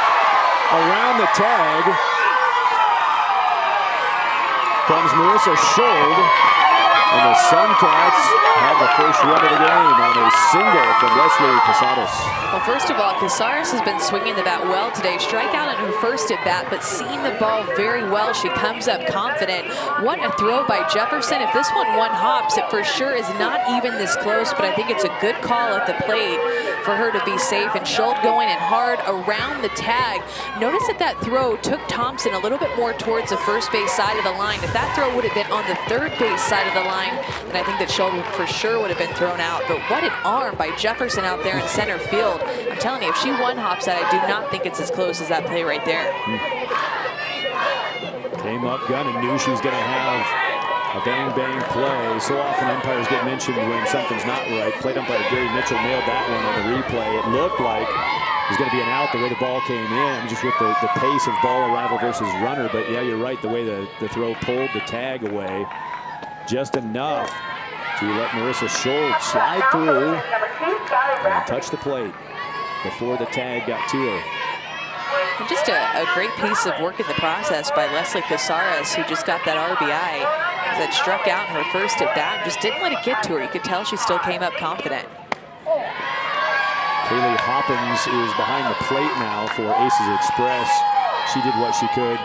around the tag. Comes Marissa Schold. And the Suncats have the first run of the game on a single from Leslie Casares. Well, first of all, Casares has been swinging the bat well today. Strikeout in her first at bat, but seeing the ball very well. She comes up confident. What a throw by Jefferson. If this one hops, it for sure is not even this close, but I think it's a good call at the plate for her to be safe. And Schold going in hard around the tag. Notice that throw took Thompson a little bit more towards the first base side of the line. If that throw would have been on the third base side of the line, then I think that Schold for sure would have been thrown out. But what an arm by Jefferson out there in center field. I'm telling you, if she one-hops that, I do not think it's as close as that play right there. Came up gun and knew she was going to have a bang-bang play. So often umpires get mentioned when something's not right. Plate umpire Gary Mitchell nailed that one on the replay. It looked like it was going to be an out the way the ball came in, just with the pace of ball arrival versus runner. But yeah, you're right, the way the throw pulled the tag away. Just enough to let Marissa Schold slide through and touch the plate before the tag got to her. And just a great piece of work in the process by Leslie Casares, who just got that RBI that struck out in her first at bat. Just didn't let it get to her. You could tell she still came up confident. Kaylee Hoppins is behind the plate now for Aces Express. She did what she could.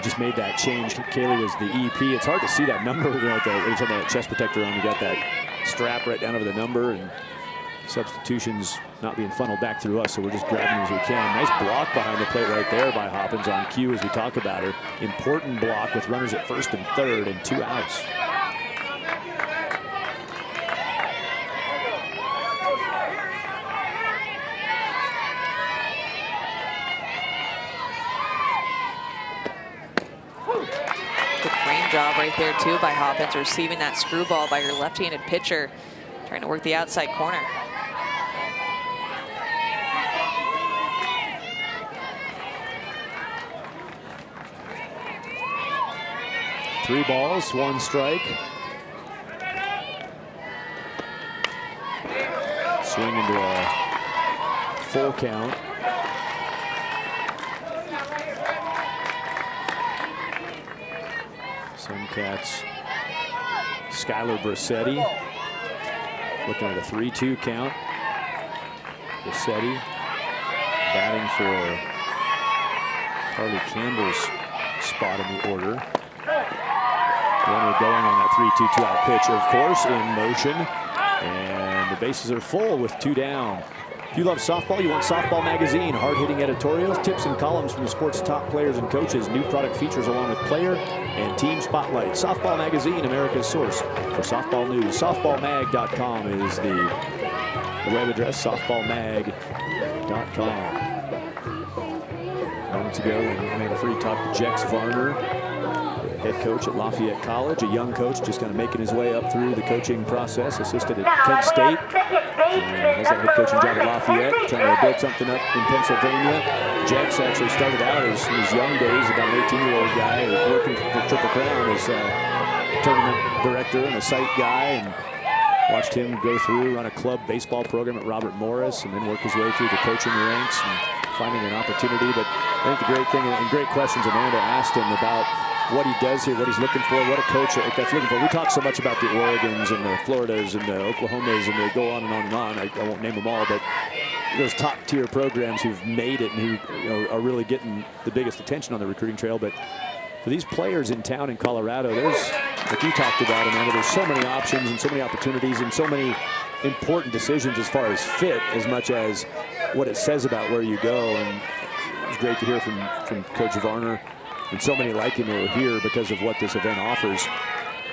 Just made that change. Kaylee was the EP. It's hard to see that number. You know, it's on that chest protector on. You got that strap right down over the number, and substitutions not being funneled back through us, so we're just grabbing as we can. Nice block behind the plate right there by Hoppins on cue as we talk about her. Important block with runners at first and third and 2 outs. Job right there too by Hoppins, receiving that screwball by her left-handed pitcher, trying to work the outside corner. Three balls, 1 strike. Swing into a full count. Suncats, Skylar Brassetti, looking at a 3-2 count. Brassetti batting for Carly Campbell's spot in the order. Runner going on that 3-2 2-out pitch, of course, in motion. And the bases are full with 2 down. If you love softball, you want Softball Magazine. Hard-hitting editorials, tips and columns from the sport's top players and coaches. New product features along with player and team spotlight. Softball Magazine, America's source for softball news. Softballmag.com is the web address, softballmag.com. Moments ago, Amanda Free talked to Jex Varner, head coach at Lafayette College, a young coach just kind of making his way up through the coaching process, assisted at Kent State, and has that head coaching job at Lafayette, trying to build something up in Pennsylvania. Jex actually started out as his young days, about an 18-year-old guy working for Triple Crown as a tournament director and a site guy, and watched him go through, run a club baseball program at Robert Morris, and then work his way through the coaching ranks and finding an opportunity. But I think the great thing, and great questions Amanda asked him about what he does here, what he's looking for, what a coach that's looking for. We talk so much about the Oregons and the Floridas and the Oklahomas, and they go on and on and on. I won't name them all, but those top-tier programs who've made it and who are really getting the biggest attention on the recruiting trail. But for these players in town in Colorado, there's, like you talked about, Amanda, there's so many options and so many opportunities and so many important decisions as far as fit, as much as what it says about where you go. And it was great to hear from Coach Varner and so many like him who are here because of what this event offers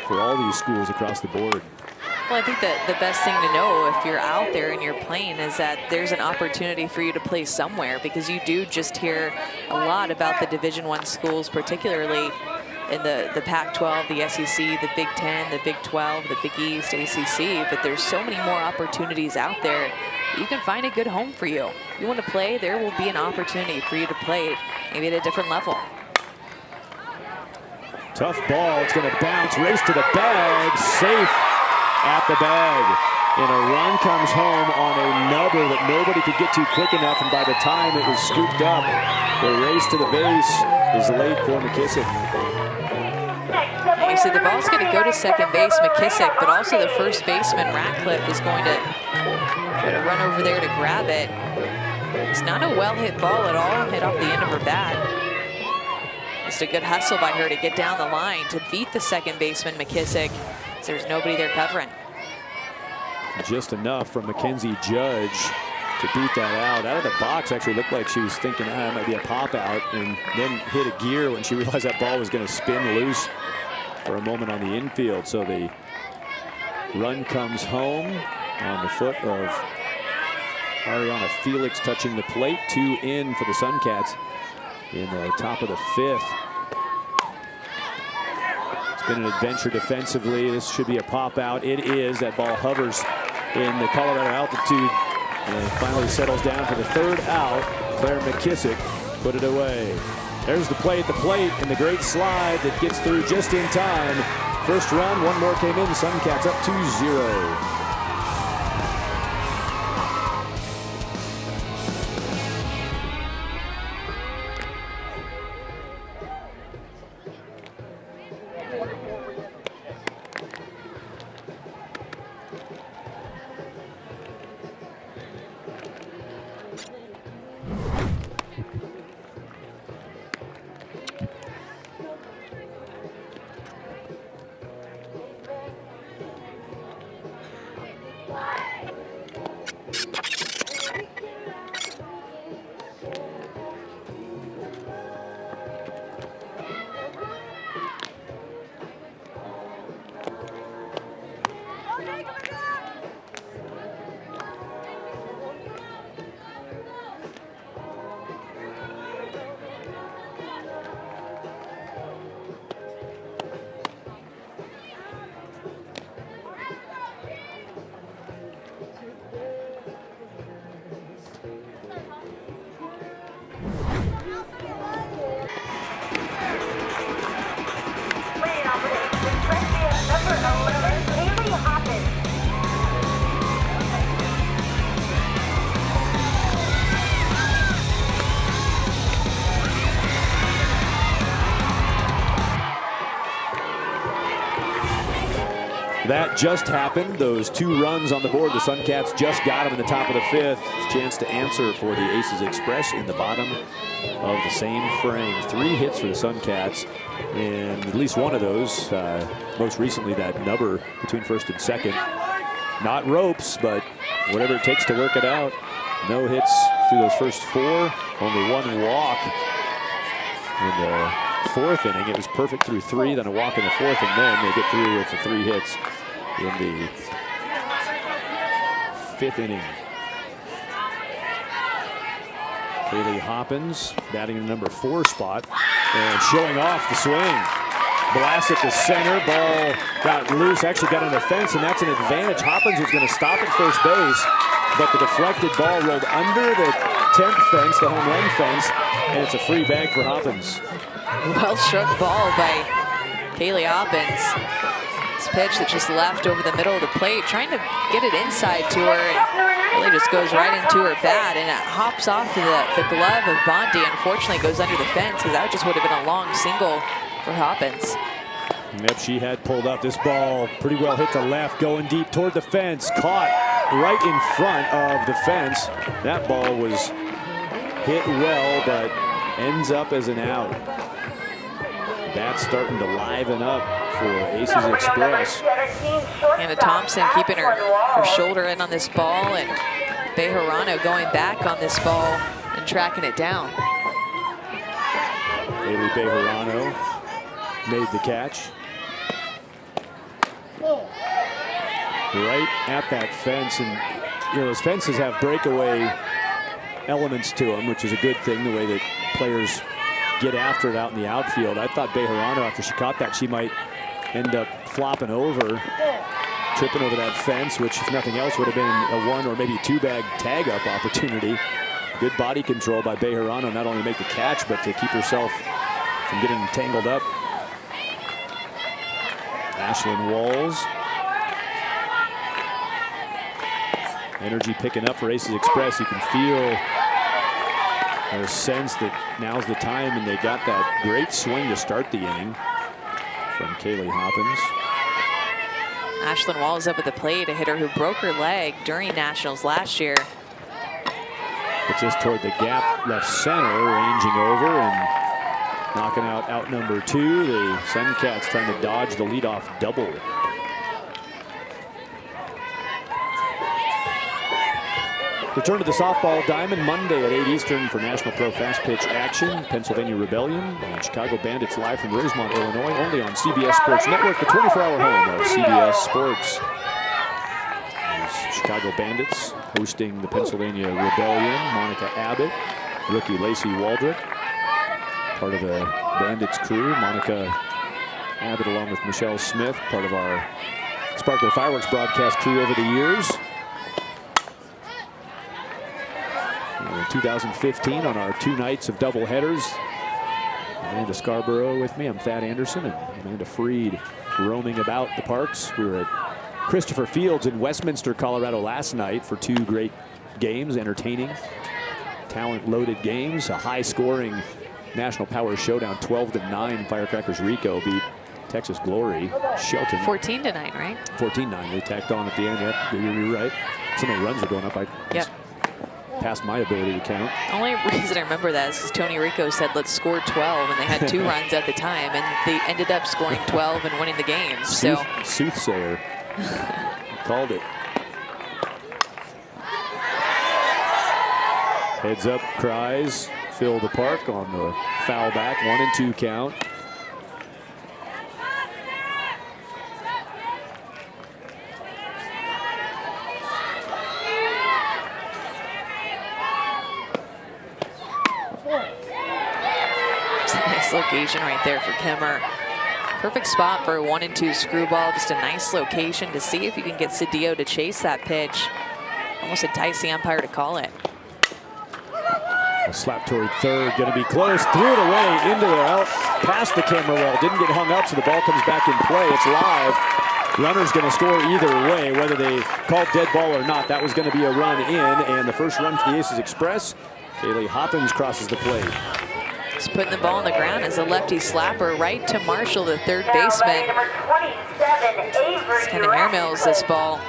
for all these schools across the board. Well, I think that the best thing to know if you're out there and you're playing is that there's an opportunity for you to play somewhere, because you do just hear a lot about the Division I schools, particularly in the Pac-12, the SEC, the Big Ten, the Big 12, the Big East, ACC, but there's so many more opportunities out there. You can find a good home for you. If you want to play, there will be an opportunity for you to play maybe at a different level. Tough ball. It's going to bounce. Race to the bag. Safe at the bag. And a run comes home on a nubber that nobody could get to quick enough. And by the time it was scooped up, the race to the base is late for McKissick. You see the ball's going to go to second base, McKissick, but also the first baseman, Ratcliffe, is going to try to run over there to grab it. It's not a well-hit ball at all, hit off the end of her bat. Just a good hustle by her to get down the line to beat the second baseman, McKissick. So there's nobody there covering. Just enough from Mackenzie Judge to beat that out. Out of the box, actually looked like she was thinking, it might be a pop out, and then hit a gear when she realized that ball was going to spin loose for a moment on the infield. So the run comes home on the foot of Ariana Felix touching the plate. 2 in for the Suncats in the top of the 5th. It's been an adventure defensively. This should be a pop out. It is. That ball hovers in the Colorado altitude and finally settles down for the 3rd out. Claire McKissick put it away. There's the play at the plate and the great slide that gets through just in time. First run, 1 more came in. The Suncats up 2-0. That just happened. Those 2 runs on the board. The Suncats just got them in the top of the 5th. Chance to answer for the Aces Express in the bottom of the same frame. 3 hits for the Suncats, and at least one of those, most recently that nubber between first and second. Not ropes, but whatever it takes to work it out. No hits through those first 4. Only 1 walk in the 4th inning. It was perfect through 3, then a walk in the 4th, and then they get through with the 3 hits in the 5th inning. Kaylee Hoppins batting in the number 4 spot and showing off the swing. Blast at the center, ball got loose, actually got on the fence, and that's an advantage. Hoppins was going to stop at first base, but the deflected ball rolled under the 10th fence, the home run fence, and it's a free bag for Hoppins. Well struck ball by Kaylee Hoppins. This pitch that just left over the middle of the plate, trying to get it inside to her, and really just goes right into her bat, and it hops off to the glove of Bondi. Unfortunately, goes under the fence, because that just would have been a long single for Hoppins. Yep, she had pulled up. This ball pretty well hit to left, going deep toward the fence, caught right in front of the fence. That ball was hit well, but ends up as an out. That's starting to liven up for Aces Express. Anna Thompson keeping her shoulder in on this ball, and Bejarano going back on this ball and tracking it down. Haley Bejarano made the catch. Right at that fence, and those fences have breakaway elements to them, which is a good thing, the way that players get after it out in the outfield. I thought Bejarano, after she caught that, she might end up flopping over, tripping over that fence, which, if nothing else, would have been a 1 or maybe 2 bag tag-up opportunity. Good body control by Bejarano, not only to make the catch, but to keep herself from getting tangled up. Ashlyn Walls. Energy picking up for Aces Express. You can feel their sense that now's the time, and they got that great swing to start the inning from Kaylee Hoppins. Ashlyn Walls up at the plate, a hitter who broke her leg during Nationals last year. Puts this toward the gap left center, ranging over and knocking out number 2. The Suncats trying to dodge the leadoff double. Return to the softball diamond Monday at 8 Eastern for National Pro Fast Pitch action. Pennsylvania Rebellion and Chicago Bandits live from Rosemont, Illinois, only on CBS Sports Network, the 24-hour home of CBS Sports. There's Chicago Bandits hosting the Pennsylvania Rebellion. Monica Abbott, rookie Lacey Waldrop, part of the Bandits crew. Monica Abbott along with Michelle Smith, part of our Sparkler Fireworks broadcast crew over the years. In 2015 on our 2 nights of double headers. Amanda Scarborough with me. I'm Thad Anderson and Amanda Freed roaming about the parks. We were at Christopher Fields in Westminster, Colorado last night for 2 great games, entertaining, talent-loaded games. A high-scoring National Power Showdown, 12-9. Firecrackers Rico beat Texas Glory Shelton. 14-9, right? 14-9. They tacked on at the end. Yep, you're right. Some of the runs are going up. Yep. Past my ability to count. Only reason I remember that is because Tony Rico said, let's score 12, and they had 2 runs at the time, and they ended up scoring 12 and winning the game. So Soothsayer called it. Heads up cries fill the park on the foul back. 1-2 count. Location right there for Kemmer. Perfect spot for a 1-2 screwball. Just a nice location to see if you can get Cedillo to chase that pitch. Almost entice the umpire to call it. A slap toward third, going to be close. Threw it away into there, out past the camera well. Didn't get hung up, so the ball comes back in play. It's live. Runner's going to score either way, whether they call dead ball or not. That was going to be a run in, and the first run for the Aces Express. Kaylee Hoppins crosses the plate. Just putting the ball on the ground as a lefty slapper right to Marshall, the third baseman. Number 27, Avery. Just kind of air mills this ball.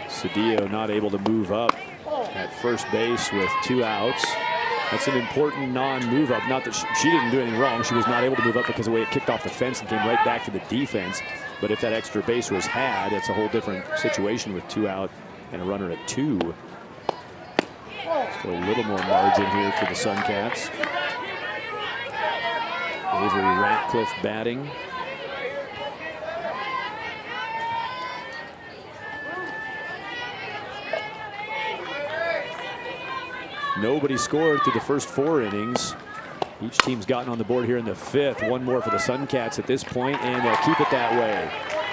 Cedillo not able to move up at first base with 2 outs. That's an important non-move up. Not that she didn't do anything wrong. She was not able to move up because of the way it kicked off the fence and came right back to the defense. But if that extra base was had, it's a whole different situation with 2 out and a runner at 2. So a little more margin here for the Suncats. Avery Ratcliffe batting. Nobody scored through the first 4 innings. Each team's gotten on the board here in the 5th. 1 more for the Suncats at this point, and they'll keep it that way.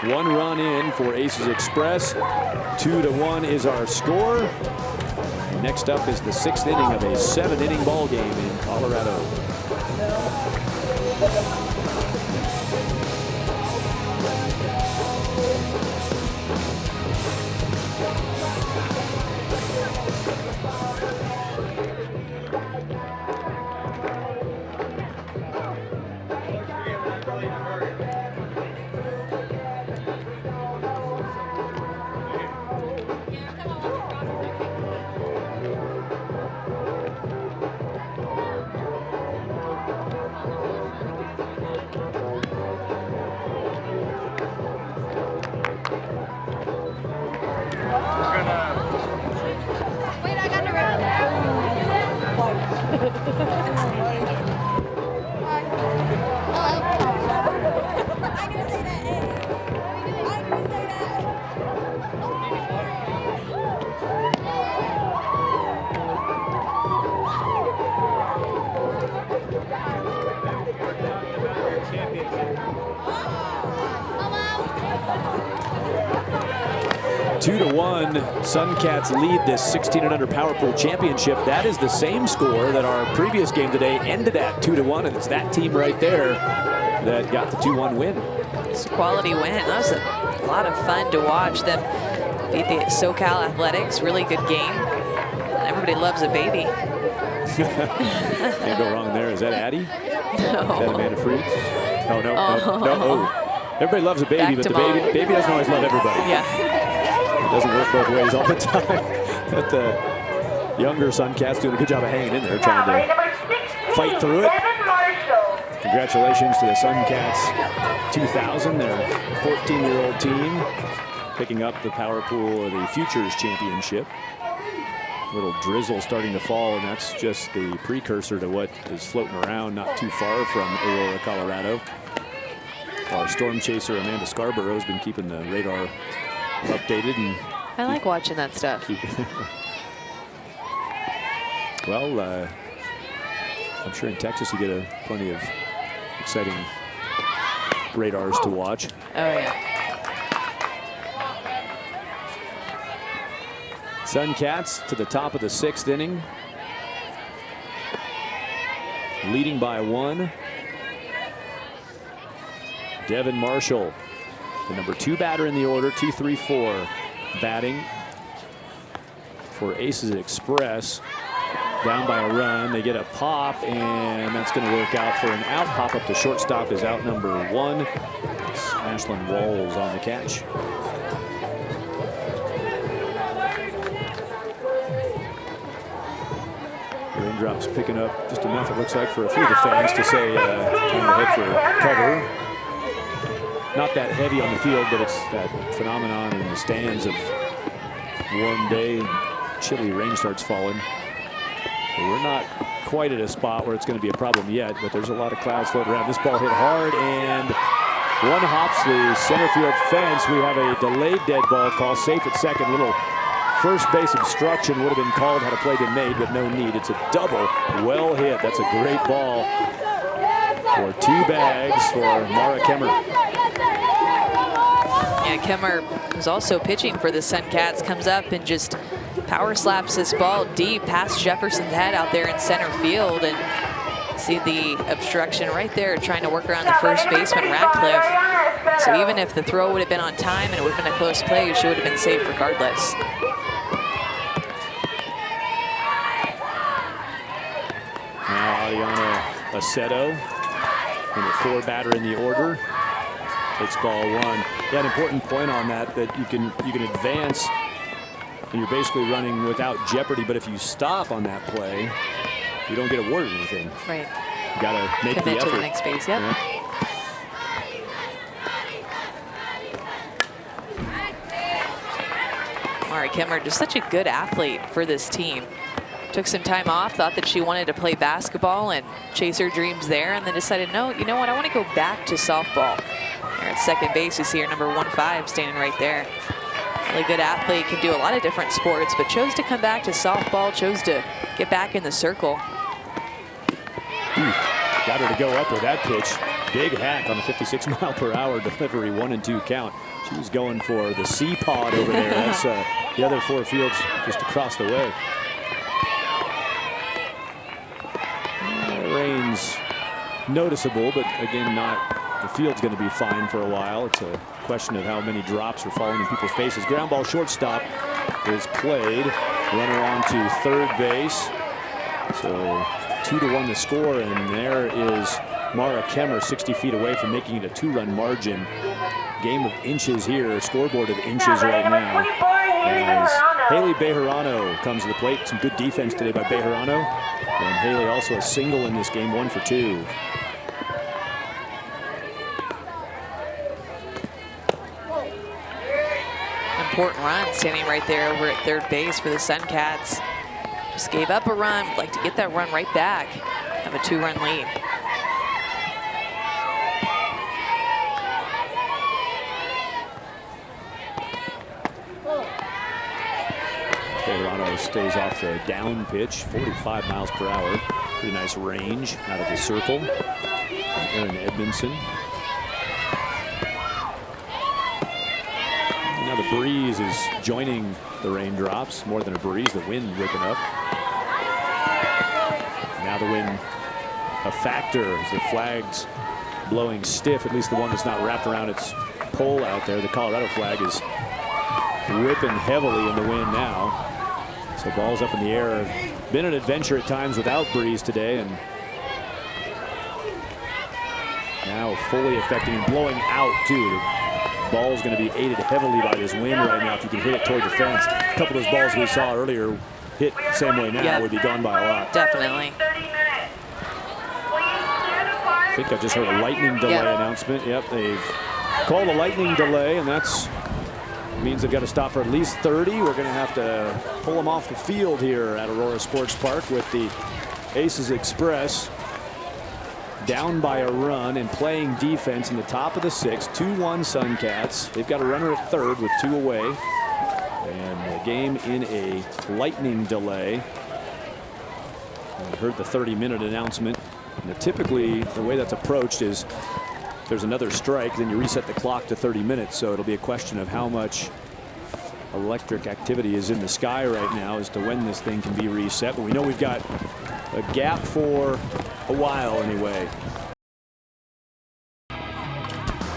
1 run in for Aces Express. 2-1 is our score. Next up is the 6th inning of a 7-inning ball game in Colorado. 2-1, Suncats lead this 16 and under Power Pool Championship. That is the same score that our previous game today ended at, 2-1, and it's that team right there that got the 2-1 win. It's a quality win. That was a lot of fun to watch them beat the SoCal Athletics. Really good game. And everybody loves a baby. Can't go wrong there. Is that Addie? No. Is that Amanda Freaks? Oh, no. Oh. Everybody loves a baby, but the baby doesn't always love everybody. Yeah. It doesn't work both ways all the time. But the younger Suncats doing a good job of hanging in there, trying to fight through it. Congratulations to the Suncats 2000, their 14-year-old team, picking up the Power Pool, the Futures Championship. A little drizzle starting to fall, and that's just the precursor to what is floating around not too far from Aurora, Colorado. Our storm chaser, Amanda Scarborough, has been keeping the radar updated. And I like watching that stuff. Well, I'm sure in Texas you get plenty of exciting radars to watch. Oh, yeah. Suncats to the top of the 6th inning, leading by 1. Devin Marshall, the number 2 batter in the order, 2-3-4 batting for Aces Express. Down by a run, they get a pop, and that's going to work out for an out. Pop up to shortstop is out number 1. It's Ashlyn Walls on the catch. Raindrops picking up just enough, it looks like, for a few of the fans to say time to hit for cover. Not that heavy on the field, but it's that phenomenon in the stands of warm day, chilly rain starts falling. We're not quite at a spot where it's going to be a problem yet, but there's a lot of clouds floating around. This ball hit hard, and one hops the center field fence. We have a delayed dead ball call, safe at second. Little first base obstruction would have been called had a play been made, but no need. It's a double, well hit. That's a great ball for 2 bags for Mara Kemmer. Yeah, Kemmer was also pitching for the Suncats, comes up and just power slaps this ball deep past Jefferson's head out there in center field, and see the obstruction right there trying to work around the first baseman Ratcliffe. So even if the throw would have been on time and it would have been a close play, she would have been safe regardless. Now Ariana Aceto, number 4 batter in the order, takes ball 1. Yeah, an important point on that you can advance and you're basically running without jeopardy, but if you stop on that play, you don't get awarded anything. Right. You gotta make Commit the effort. to the next base, yep. Yeah. Mara Kemmer, just such a good athlete for this team. Took some time off, thought that she wanted to play basketball and chase her dreams there, and then decided, no, you know what, I want to go back to softball. There at second base, you see her number 15 standing right there. Really good athlete, can do a lot of different sports, but chose to come back to softball, chose to get back in the circle. Got her to go up with that pitch. Big hack on the 56-mile-per-hour delivery, 1-2 count. She was going for the C pod over there. That's the other 4 fields just across the way. Rain's noticeable, but again, the field's going to be fine for a while. It's a question of how many drops are falling in people's faces. Ground ball shortstop is played. Runner on to third base. So 2-1 the score, and there is Mara Kemmer 60 feet away from making it a 2-run margin. Game of inches here, scoreboard of inches right now. As Haley Bejarano comes to the plate. Some good defense today by Bejarano. And Haley also a single in this game, 1 for 2. Important run standing right there over at third base for the Suncats. Just gave up a run, would like to get that run right back. Have a 2-run lead. Bejarano stays off the down pitch, 45 miles per hour. Pretty nice range out of the circle. Aaron Edmondson. Now the breeze is joining the raindrops. More than a breeze, the wind whipping up. Now the wind a factor as the flag's blowing stiff, at least the one that's not wrapped around its pole out there. The Colorado flag is whipping heavily in the wind now. So balls up in the air. Been an adventure at times without breeze today, and now fully affecting and blowing out too. The ball's going to be aided heavily by this wind right now. If you can hit it toward the fence, a couple of those balls we saw earlier hit the same way now would be gone by a lot. Definitely. I think I just heard a lightning delay announcement. Yep, they've called a lightning delay, and that's means they've got to stop for at least 30. We're going to have to pull them off the field here at Aurora Sports Park with the Aces Express down by a run and playing defense in the top of the 6th. 2-1 Suncats. They've got a runner at third with 2 away. And the game in a lightning delay. I heard the 30-minute announcement. Now, typically, the way that's approached is if there's another strike, then you reset the clock to 30 minutes. So it'll be a question of how much electric activity is in the sky right now as to when this thing can be reset. But we know we've got a gap for a while anyway.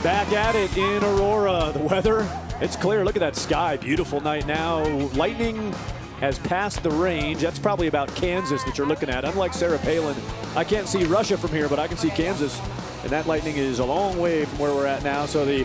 Back at it in Aurora. The weather, it's clear. Look at that sky. Beautiful night now. Lightning has passed the range. That's probably about Kansas that you're looking at. Unlike Sarah Palin, I can't see Russia from here, but I can see Kansas. And that lightning is a long way from where we're at now. So the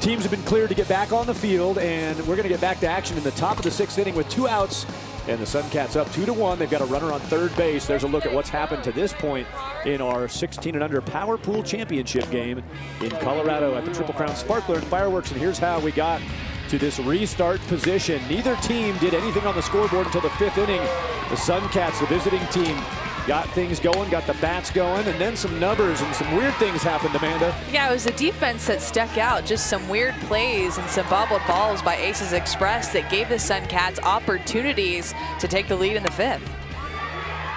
teams have been cleared to get back on the field, and we're going to get back to action in the top of the 6th inning with 2 outs. And the Suncats up 2-1. They've got a runner on third base. There's a look at what's happened to this point in our 16 and under Power Pool Championship game in Colorado at the Triple Crown Sparkler and Fireworks. And here's how we got to this restart position. Neither team did anything on the scoreboard until the 5th inning. The Suncats, the visiting team, got things going, got the bats going, and then some numbers and some weird things happened, Amanda. Yeah, it was the defense that stuck out. Just some weird plays and some bobbled balls by Aces Express that gave the Suncats opportunities to take the lead in the 5th.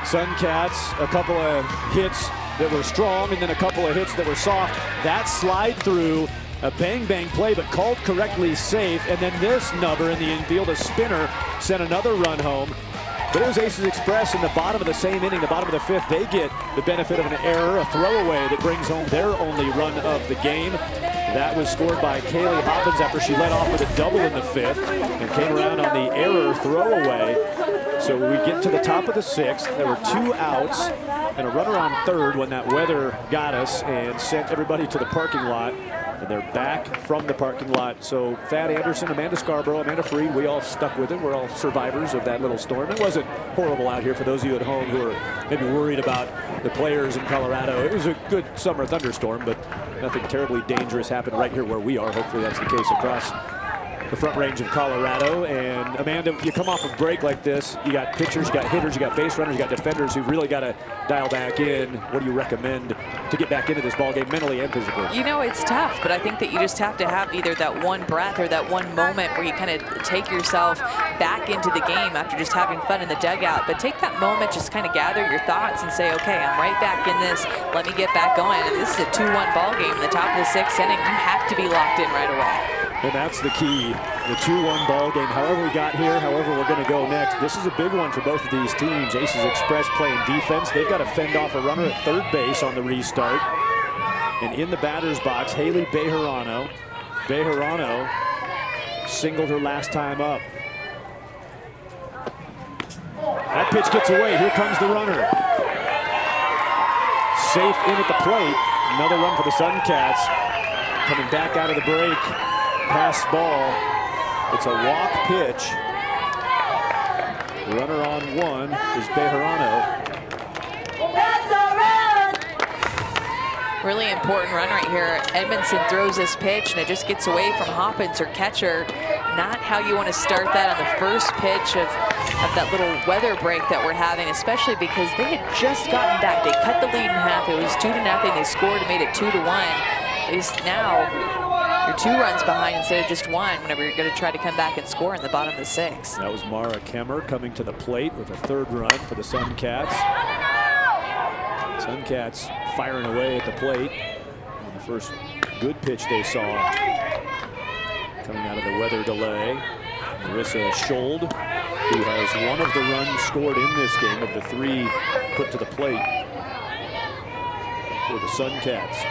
Suncats, a couple of hits that were strong and then a couple of hits that were soft. That slide through, a bang-bang play, but called correctly safe. And then this nubber in the infield, a spinner, sent another run home. But it was Aces Express in the bottom of the same inning, the bottom of the 5th. They get the benefit of an error, a throwaway that brings home their only run of the game. That was scored by Kaylee Hoppins after she led off with a double in the 5th and came around on the error throwaway. So we get to the top of the 6th. There were 2 outs and a runner on third when that weather got us and sent everybody to the parking lot. And they're back from the parking lot. So Thad Anderson, Amanda Scarborough, Amanda Freed, we all stuck with it. We're all survivors of that little storm. It wasn't horrible out here for those of you at home who are maybe worried about the players in Colorado. It was a good summer thunderstorm, but nothing terribly dangerous happened right here where we are. Hopefully that's the case across the Front Range of Colorado. And Amanda, you come off a break like this, you got pitchers, you got hitters, you got base runners, you got defenders who've really got to dial back in. What do you recommend to get back into this ball game mentally and physically? You know, it's tough, but I think that you just have to have either that one breath or that one moment where you kind of take yourself back into the game after just having fun in the dugout. But take that moment, just kind of gather your thoughts and say, okay, I'm right back in this. Let me get back going. And this is a 2-1 ball game in the top of the 6th inning. You have to be locked in right away. And that's the key, the 2-1 ball game. However we got here, however we're going to go next. This is a big one for both of these teams. Aces Express playing defense. They've got to fend off a runner at third base on the restart. And in the batter's box, Haley Bejarano. Bejarano singled her last time up. That pitch gets away. Here comes the runner. Safe in at the plate. Another run for the Suncats. Coming back out of the break. Pass ball. It's a walk pitch. Runner on 1 is Bejarano. That's a run! Really important run right here. Edmondson throws this pitch and it just gets away from Hoppins, her catcher. Not how you want to start that on the first pitch of that little weather break that we're having, especially because they had just gotten back. They cut the lead in half. It was 2-0. They scored and made it 2-1. At least now you're 2 runs behind instead of just 1 whenever you're going to try to come back and score in the bottom of the 6th. That was Mara Kemmer coming to the plate with a 3rd run for the Suncats. Suncats firing away at the plate on the first good pitch they saw Coming out of the weather delay, Marissa Schold, who has one of the runs scored in this game of the 3 put to the plate for the Suncats.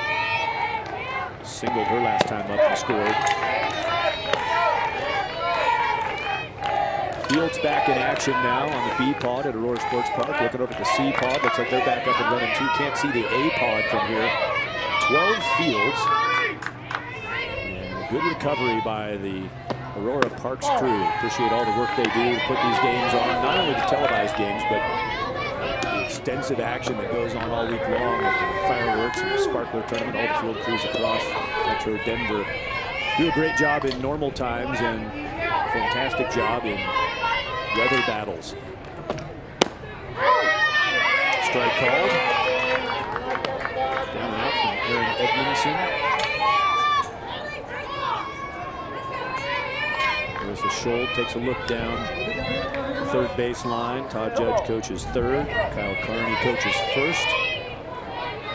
Singled her last time up and scored. Fields back in action now on the B pod at Aurora Sports Park. Looking over at the C pod. Looks like they're back up and running too. Can't see the A pod from here. 12 Fields. And a good recovery by the Aurora Parks crew. Appreciate all the work they do to put these games on. Not only the televised games, but the extensive action that goes on all week long at the fireworks and the sparkler tournament. All the field crews across Metro Denver do a great job in normal times and a fantastic job in weather battles. Strike called. Down and out from Aaron Edmondson. Marissa Schold takes a look down the third baseline. Todd Judge coaches third. Kyle Carney coaches first.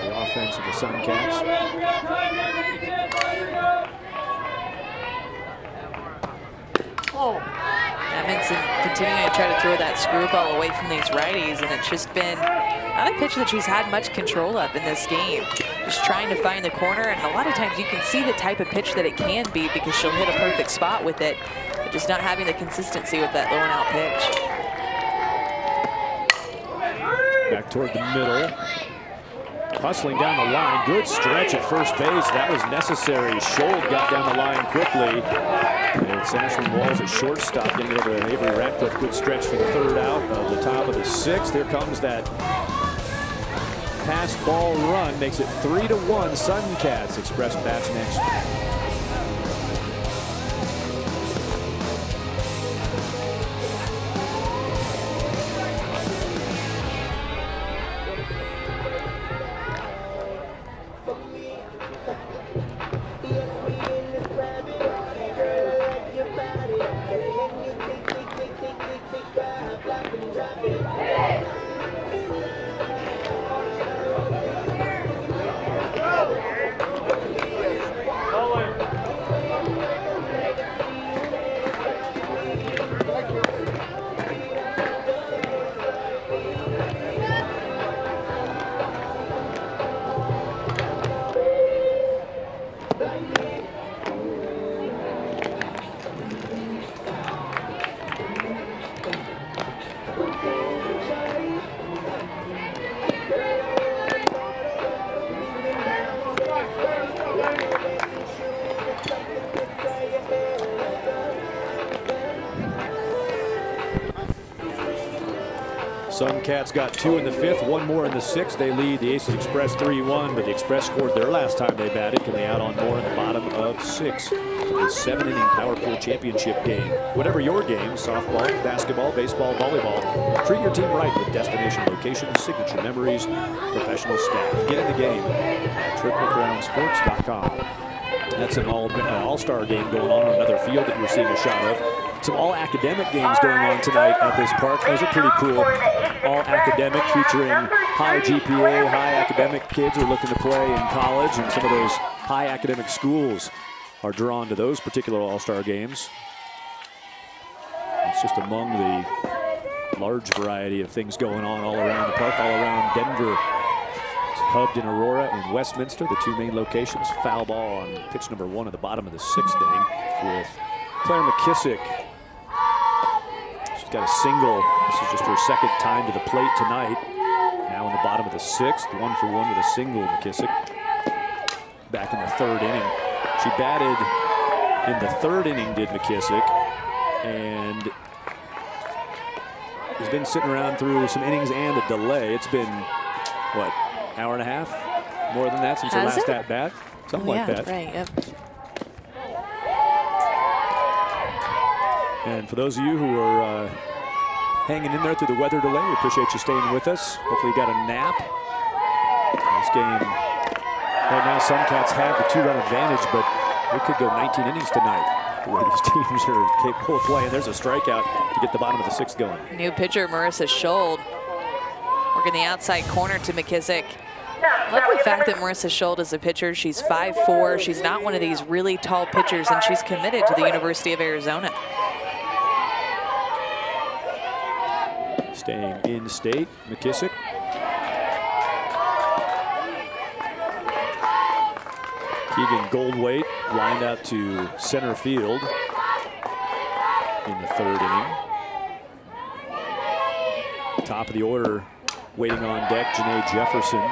The offense of the Suncats. Edmondson continuing to try to throw that screwball away from these righties, and it's just been not a pitch that she's had much control of in this game. Just trying to find the corner, and a lot of times you can see the type of pitch that it can be because she'll hit a perfect spot with it, but just not having the consistency with that low and out pitch. Back toward the middle. Hustling down the line. Good stretch at first base. That was necessary. Schold got down the line quickly. And it's Ashlyn Walls at shortstop getting it over to Avery Ratcliffe. Good stretch for the third out of the top of the 6th. Here comes that pass ball run. Makes it 3-1 Suncats. Express bats next. Suncats got 2 in the 5th, 1 more in the 6th. They lead the Aces Express 3-1, but the Express scored their last time they batted. Can they out on more in the bottom of 6? The 7-inning Power Pool Championship game. Whatever your game, softball, basketball, baseball, volleyball, treat your team right with destination locations, signature memories, professional staff. Get in the game at TripleCrownSports.com. That's an all-star game going on another field that you're seeing a shot of. Some all-academic games going on tonight at this park. Those are pretty cool. All-academic, featuring high GPA, high academic kids who are looking to play in college, and some of those high academic schools are drawn to those particular all-star games. It's just among the large variety of things going on all around the park, all around Denver. It's hubbed in Aurora and Westminster, the 2 main locations. Foul ball on pitch number 1 at the bottom of the 6th inning with Claire McKissick. She's got a single. This is just her 2nd time to the plate tonight. Now in the bottom of the 6th, 1 for 1 with a single, McKissick. Back in the 3rd inning. She batted in the 3rd inning, did McKissick, and has been sitting around through some innings and a delay. It's been, what, hour and a half? More than that since her last at-bat? Something like that. Right, yep. And for those of you who are hanging in there through the weather delay, we appreciate you staying with us. Hopefully you got a nap. This game, right now, Suncats have the 2-run advantage, but it could go 19 innings tonight. The way these teams are capable of playing. There's a strikeout to get the bottom of the 6th going. New pitcher Marissa Schold working the outside corner to McKissick. I love the fact that Marissa Schuld is a pitcher. She's 5'4". She's not one of these really tall pitchers, and she's committed to the University of Arizona. Staying in state, McKissick. Keegan Goldwait lined out to center field in the 3rd inning. Top of the order, waiting on deck, Janae Jefferson.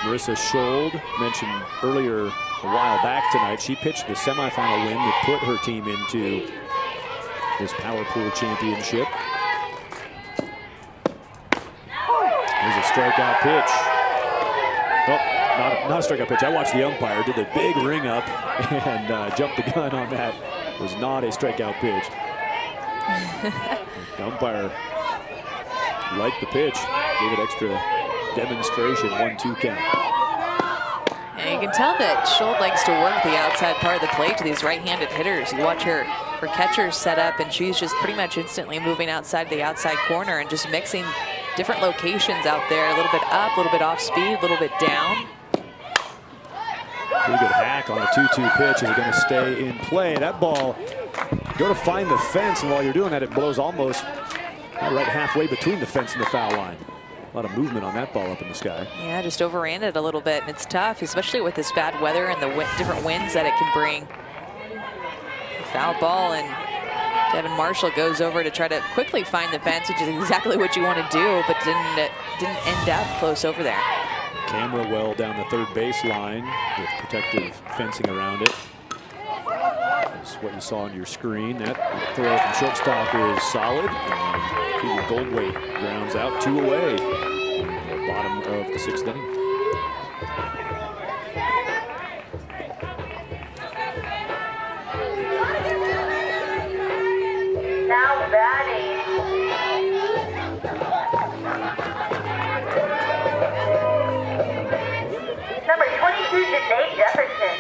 Marissa Schuld, mentioned earlier a while back tonight, she pitched the semifinal win that put her team into this Power Pool championship. There's a strikeout pitch. Oh, not a strikeout pitch. I watched the umpire, did the big ring up and jumped the gun on that. It was not a strikeout pitch. The umpire liked the pitch, gave it extra demonstration, 1-2 count. And you can tell that Schuld likes to work the outside part of the plate to these right-handed hitters. You watch her catchers set up, and she's just pretty much instantly moving outside the outside corner and just mixing different locations out there. A little bit up, a little bit off speed, a little bit down. Pretty good hack on a 2-2 pitch. Is it going to stay in play? That ball, go to find the fence, and while you're doing that, it blows almost right halfway between the fence and the foul line. A lot of movement on that ball up in the sky. Yeah, just overran it a little bit, and it's tough, especially with this bad weather and the different winds that it can bring. Foul ball, and Devin Marshall goes over to try to quickly find the fence, which is exactly what you want to do, but didn't end up close over there. Camera well down the 3rd base line with protective fencing around it. That's what you saw on your screen. That throw from shortstop is solid, and Keegan Goldwait grounds out 2 away in the bottom of the 6th inning. Now batting. Number 22, Janae Jefferson.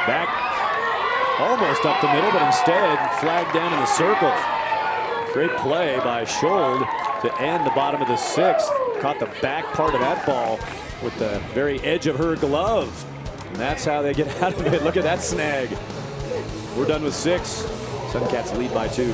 Back almost up the middle, but instead flagged down in the circle. Great play by Schuld to end the bottom of the 6th. Caught the back part of that ball with the very edge of her glove. And that's how they get out of it. Look at that snag. We're done with 6. Suncats lead by 2.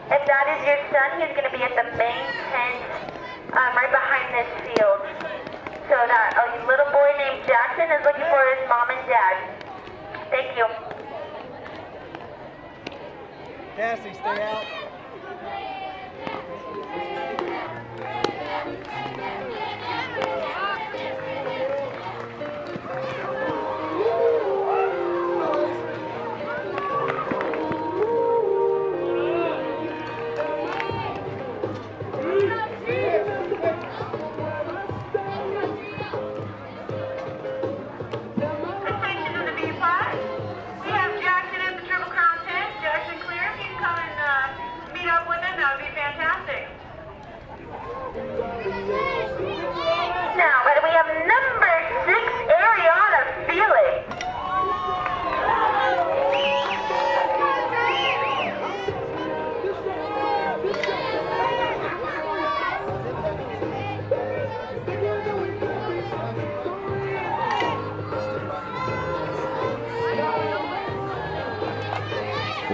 If that is your son, he's going to be at the main tent right behind this field. So that a little boy named Jackson is looking for his mom and dad. Thank you. Cassie, stay out.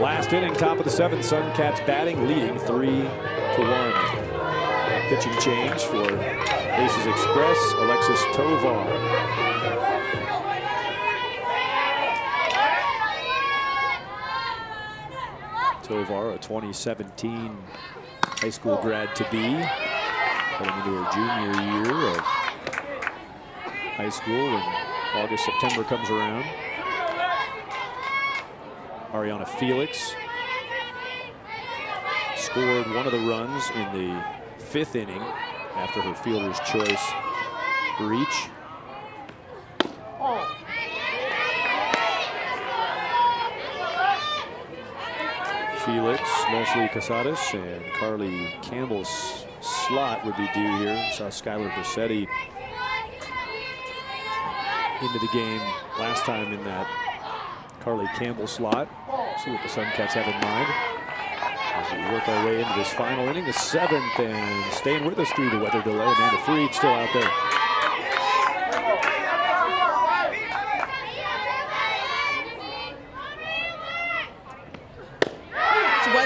Last inning, top of the 7th, Suncats batting, leading 3-1. Pitching change for Aces Express, Alexis Tovar. Tovar, a 2017 high school grad to be. Heading into her junior year of high school when August, September comes around. Ariana Felix scored one of the runs in the 5th inning after her fielder's choice reach. Felix, Leslie Casares, and Carly Campbell's slot would be due here. Saw Skylar Brissetti into the game last time in that Carly Campbell slot. See what the Suncats have in mind as we work our way into this final inning, the 7th, and staying with us through the weather delay. Amanda Freed still out there.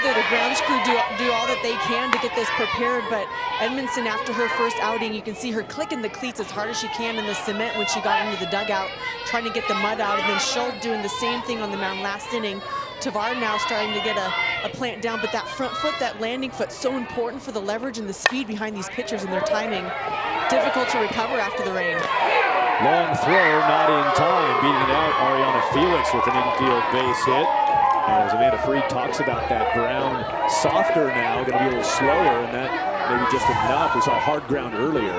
The grounds crew do all that they can to get this prepared, but Edmondson, after her first outing, you can see her clicking the cleats as hard as she can in the cement when she got into the dugout, trying to get the mud out, and then Schultz doing the same thing on the mound last inning. Tavar now starting to get a plant down, but that front foot, that landing foot, so important for the leverage and the speed behind these pitchers and their timing. Difficult to recover after the rain. Long throw, not in time, beating it out. Ariana Felix with an infield base hit. And as Amanda Freed talks about that ground softer now, going to be a little slower, and that maybe just enough. We saw hard ground earlier.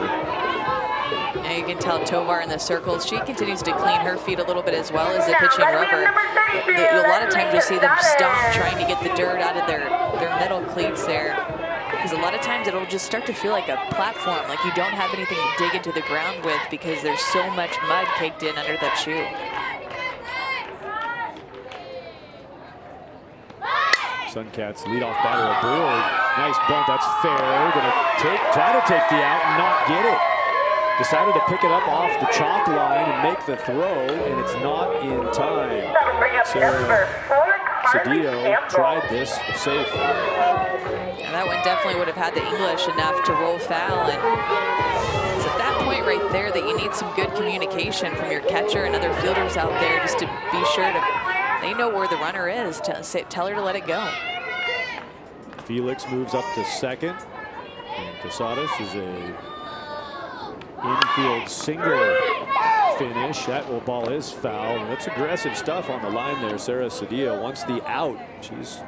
Yeah, you can tell Tovar in the circles. She continues to clean her feet a little bit as well as the pitching rubber. A lot of times you'll see them stomp trying to get the dirt out of their middle cleats there. Because a lot of times it'll just start to feel like a platform, like you don't have anything to dig into the ground with because there's so much mud caked in under that shoe. Suncats leadoff batter aboard. Nice bunt, that's fair. Gonna try to take the out and not get it. Decided to pick it up off the chalk line and make the throw, and it's not in time. So Cedillo tried this safe. Yeah, that one definitely would have had the English enough to roll foul, and it's at that point right there that you need some good communication from your catcher and other fielders out there just to be sure to, they know where the runner is, to tell her to let it go. Felix moves up to second, and Casares is a infield single finish. That ball is foul. That's aggressive stuff on the line there. Sarah Cedillo wants the out.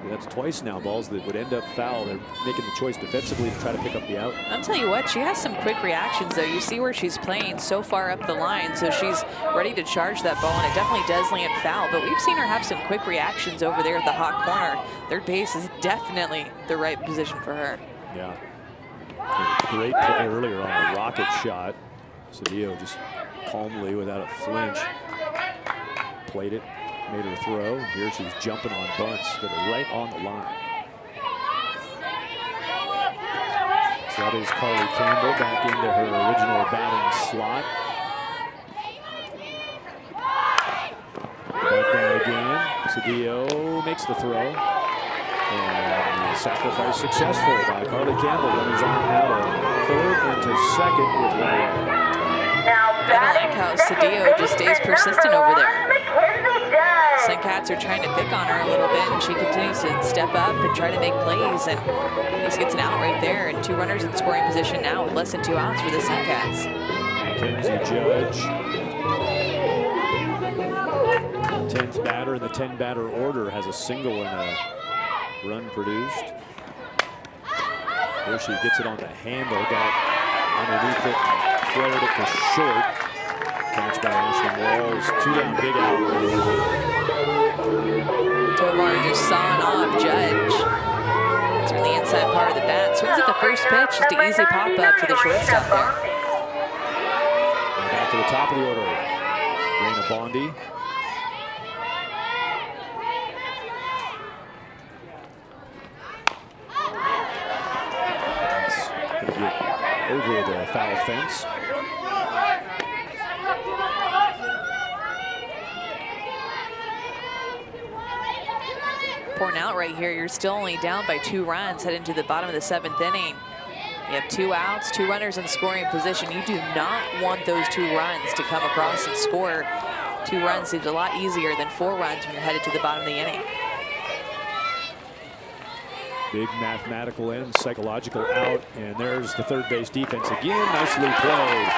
That's twice now balls that would end up foul. They're making the choice defensively to try to pick up the out. I'll tell you what, she has some quick reactions though. You see where she's playing so far up the line, so she's ready to charge that ball, and it definitely does land foul, but we've seen her have some quick reactions over there at the hot corner. Third base is definitely the right position for her. Yeah. Great play earlier on a rocket shot. Cedillo just calmly, without a flinch, played it, made her throw. Here she's jumping on bunts that are right on the line. So that is Carly Campbell back into her original batting slot. Back down again. Cedillo makes the throw. And the sacrifice successful by Carly Campbell. Runners on now to third and to second with one away. I like how Cedillo just stays persistent over there. Suncats are trying to pick on her a little bit, and she continues to step up and try to make plays, and at least gets an out right there, and 2 runners in scoring position now with less than 2 outs for the Suncats. Mackenzie Judge, 10th batter in the 10-batter order, has a single and a run produced. Here she gets it on the handle, got underneath it, and flared it to short. Catch by Ashley Walls, 2 down, big out. Tovar just sawing off Judge. It's from the inside part of the bat. Swings at the first pitch, just an easy pop-up for the shortstop there. And back to the top of the order, Raina Bondi. Over the foul fence. Pouring out right here, you're still only down by 2 runs heading to the bottom of the 7th inning. You have 2 outs, 2 runners in scoring position. You do not want those 2 runs to come across and score. 2 runs seems a lot easier than 4 runs when you're headed to the bottom of the inning. Big mathematical and psychological out, and there's the third base defense again, nicely played.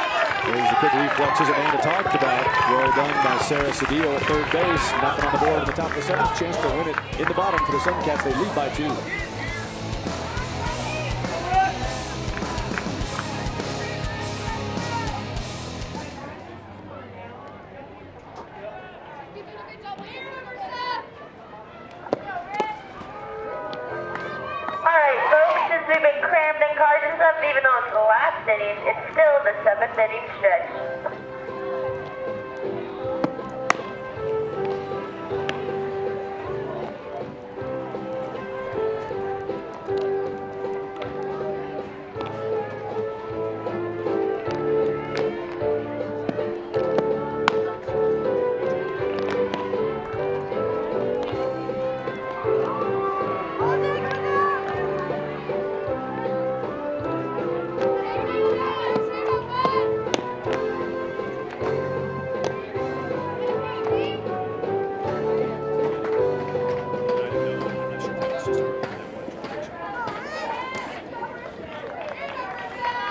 There's the quick reflexes Amanda talked about. Well done by Sarah Cedillo at third base. Nothing on the board in the top of the seventh. Chance to win it in the bottom for the Suncats. They lead by 2. Even though it's the last inning, it's still the 7th inning stretch.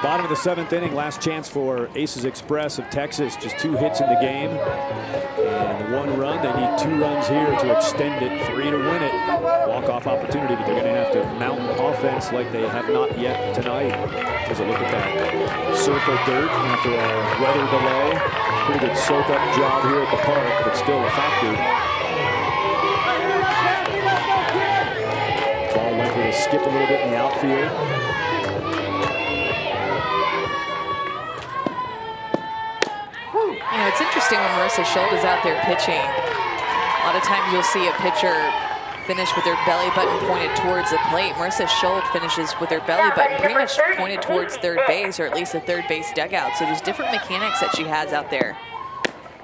Bottom of the 7th inning, last chance for Aces Express of Texas. Just 2 hits in the game and 1 run. They need 2 runs here to extend it, 3 to win it. Walk-off opportunity, but they're going to have to mount offense like they have not yet tonight. As a look at that circle dirt after a weather delay. Pretty good soak-up job here at the park, but still a factor. Ball likely to skip a little bit in the outfield. You know, it's interesting when Marissa Schultz is out there pitching. A lot of times you'll see a pitcher finish with their belly button pointed towards the plate. Marissa Schultz finishes with her belly button pretty much pointed towards third base, or at least the third base dugout. So just different mechanics that she has out there.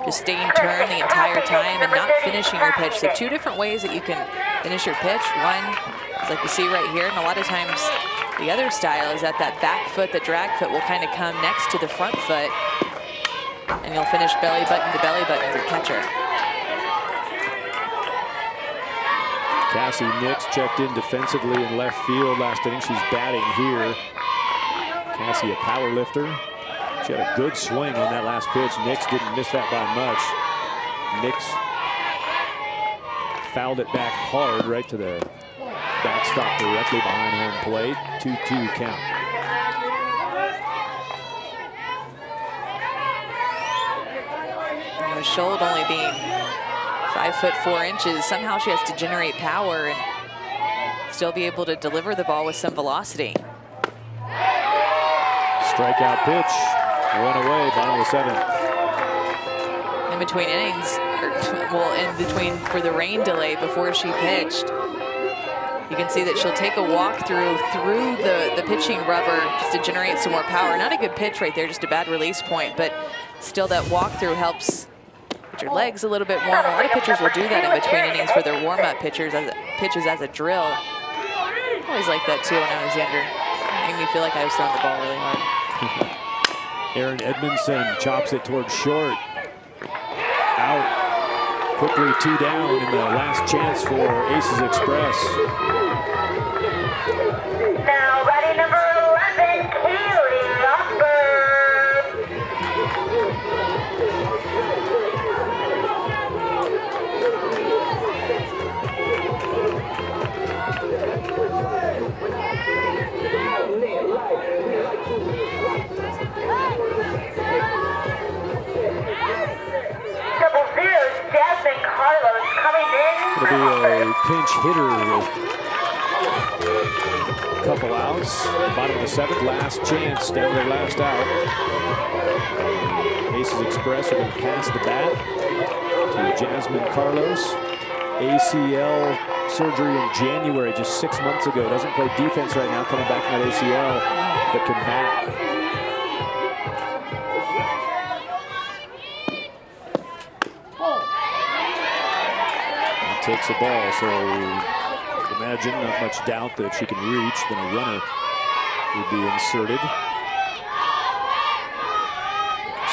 Just staying turned the entire time and not finishing your pitch. So 2 different ways that you can finish your pitch. One is like you see right here, and a lot of times the other style is that back foot, the drag foot, will kind of come next to the front foot. And you'll finish belly button to belly button for catcher. Cassie Nix checked in defensively in left field last inning. She's batting here. Cassie, a power lifter. She had a good swing on that last pitch. Nix didn't miss that by much. Nix fouled it back hard right to the backstop directly behind home plate. 2-2 count. Schultz only being 5'4" somehow she has to generate power and still be able to deliver the ball with some velocity. Strikeout pitch, 1 away, bottom of the 7th. In between innings, in between for the rain delay before she pitched, you can see that she'll take a walk through the pitching rubber just to generate some more power. Not a good pitch right there, just a bad release point, but still that walkthrough helps your legs a little bit more. A lot of pitchers will do that in between innings for their warm-up pitches as a drill. I always liked that too when I was younger. It made me feel like I was throwing the ball really hard. Erin Edmondson chops it towards short. Out. Quickly 2 down in the last chance for Aces Express. Now batting number 11, Kaylee Lockberg. Jasmine Carlos coming in. It'll be a pinch hitter with a couple outs. Bottom of the 7th, last chance, down to their last out. Aces Express are going to pass the bat to Jasmine Carlos. ACL surgery in January, just 6 months ago. Doesn't play defense right now, coming back from that ACL, but can bat. Takes the ball, so imagine not much doubt that if she can reach, then a runner would be inserted.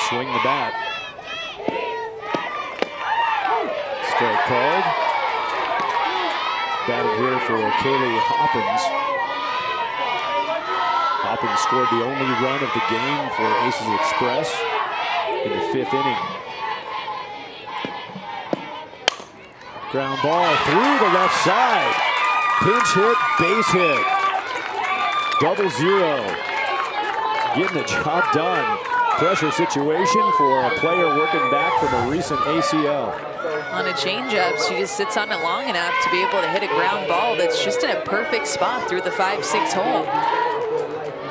Swing the bat. Strike called. batting here for Kaylee Hoppins. Hoppins scored the only run of the game for Aces Express in the 5th inning. Ground ball through the left side. Pinch hit, base hit. 0-0. Getting the job done. Pressure situation for a player working back from a recent ACL. On a changeup, she just sits on it long enough to be able to hit a ground ball that's just in a perfect spot through the 5-6 hole.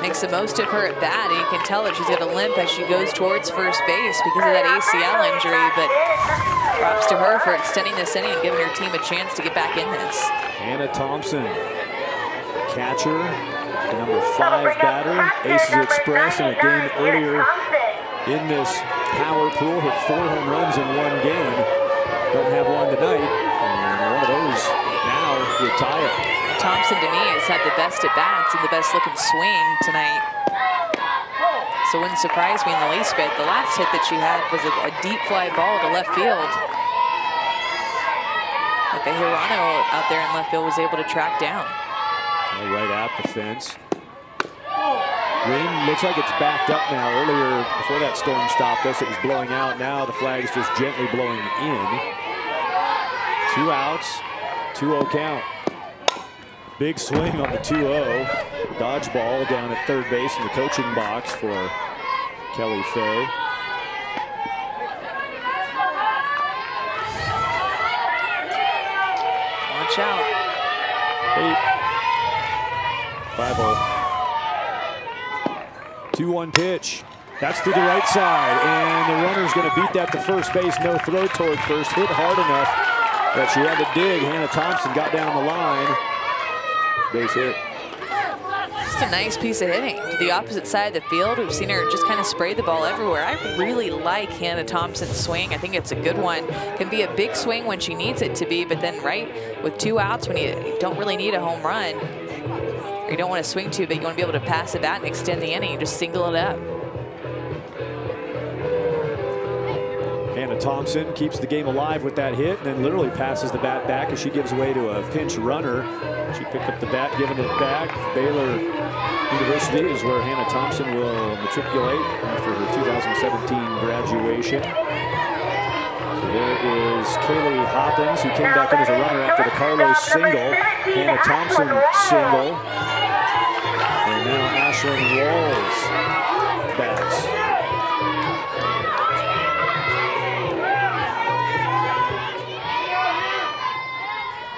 Makes the most of her at bat, and you can tell that she's got a limp as she goes towards first base because of that ACL injury, but props to her for extending this inning and giving her team a chance to get back in this. Hannah Thompson, catcher, the number 5 batter, Aces Express in a game earlier in this power pool, hit 4 home runs in one game. Don't have one tonight, and one of those now would tie it. Thompson, to me, has had the best at-bats and the best looking swing tonight. So it wouldn't surprise me in the least bit. The last hit that she had was a deep fly ball to left field that the Hirano out there in left field was able to track down. Right at the fence. Wind looks like it's backed up now. Earlier, before that storm stopped us, it was blowing out. Now the flag is just gently blowing in. 2 outs, 2-0 count. Big swing on the 2-0. Dodgeball down at third base in the coaching box for Kelly Fay. Watch out. 5-0. 2-1 pitch. That's to the right side, and the runner's going to beat that to first base. No throw toward first. Hit hard enough that she had to dig. Hannah Thompson got down the line. Base hit. Just a nice piece of hitting to the opposite side of the field. We've seen her just kind of spray the ball everywhere. I really like Hannah Thompson's swing. I think it's a good one. Can be a big swing when she needs it to be, but then right with 2 outs when you don't really need a home run, or you don't want to swing too big, you want to be able to pass the bat and extend the inning. You just single it up. Hannah Thompson keeps the game alive with that hit and then literally passes the bat back as she gives way to a pinch runner. She picked up the bat, giving it back. Baylor University is where Hannah Thompson will matriculate after her 2017 graduation. So there is Kaylee Hoppins, who came back in as a runner after the Carlos single. Hannah Thompson single. And now Ashlyn Walls bats.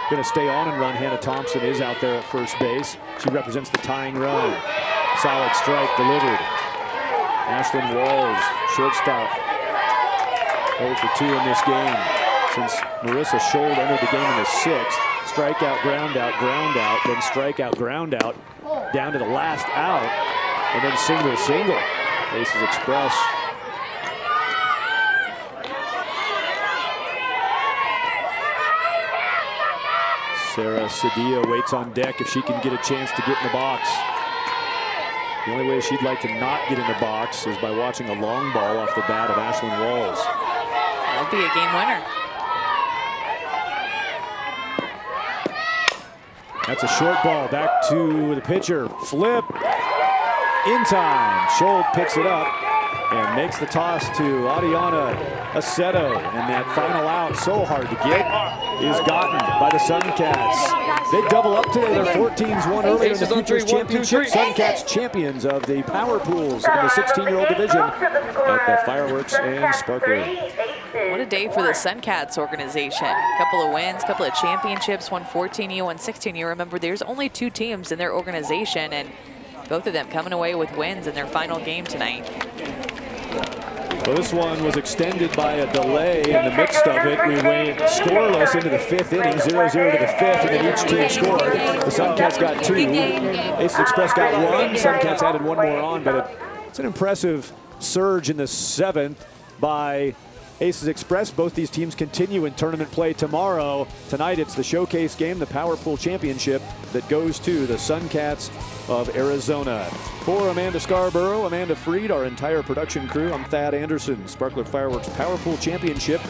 Going to stay on and run. Hannah Thompson is out there at first base. She represents the tying run. Solid strike delivered. Ashlyn Walls, shortstop. 0 for 2 in this game. Since Marissa Schold entered the game in the 6th. Strikeout, ground out, then strikeout, ground out, down to the last out, and then single. Aces Express. Sarah Sedilla waits on deck if she can get a chance to get in the box. The only way she'd like to not get in the box is by watching a long ball off the bat of Ashlyn Walls. That would be a game winner. That's a short ball back to the pitcher. Flip in time. Schold picks it up and makes the toss to Adiana Aceto. And that final out, so hard to get, is gotten by the Suncats. They double up today. Their 14s won earlier in the Futures Championship. Suncats champions of the power pools in the 16-year-old division at the Fireworks and Sparkler. What a day for the Suncats organization. A couple of wins, a couple of championships, one 14U, one 16U. Remember, there's only 2 teams in their organization, and both of them coming away with wins in their final game tonight. Well, this one was extended by a delay in the midst of it. We went scoreless into the 5th inning, 0-0 to the 5th, and then each team scored. The Suncats got 2. Aces Express got 1. Suncats added 1 more on, but it's an impressive surge in the 7th by Aces Express. Both these teams continue in tournament play tomorrow. Tonight it's the showcase game, the Power Pool Championship, that goes to the Suncats of Arizona. For Amanda Scarborough, Amanda Freed, our entire production crew, I'm Thad Anderson. Sparkler Fireworks Power Pool Championship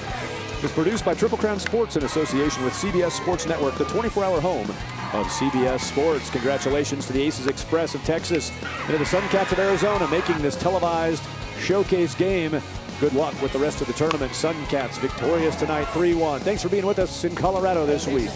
is produced by Triple Crown Sports in association with CBS Sports Network, the 24-hour home of CBS Sports. Congratulations to the Aces Express of Texas and to the Suncats of Arizona making this televised showcase game. Good luck with the rest of the tournament. Suncats victorious tonight 3-1. Thanks for being with us in Colorado this week.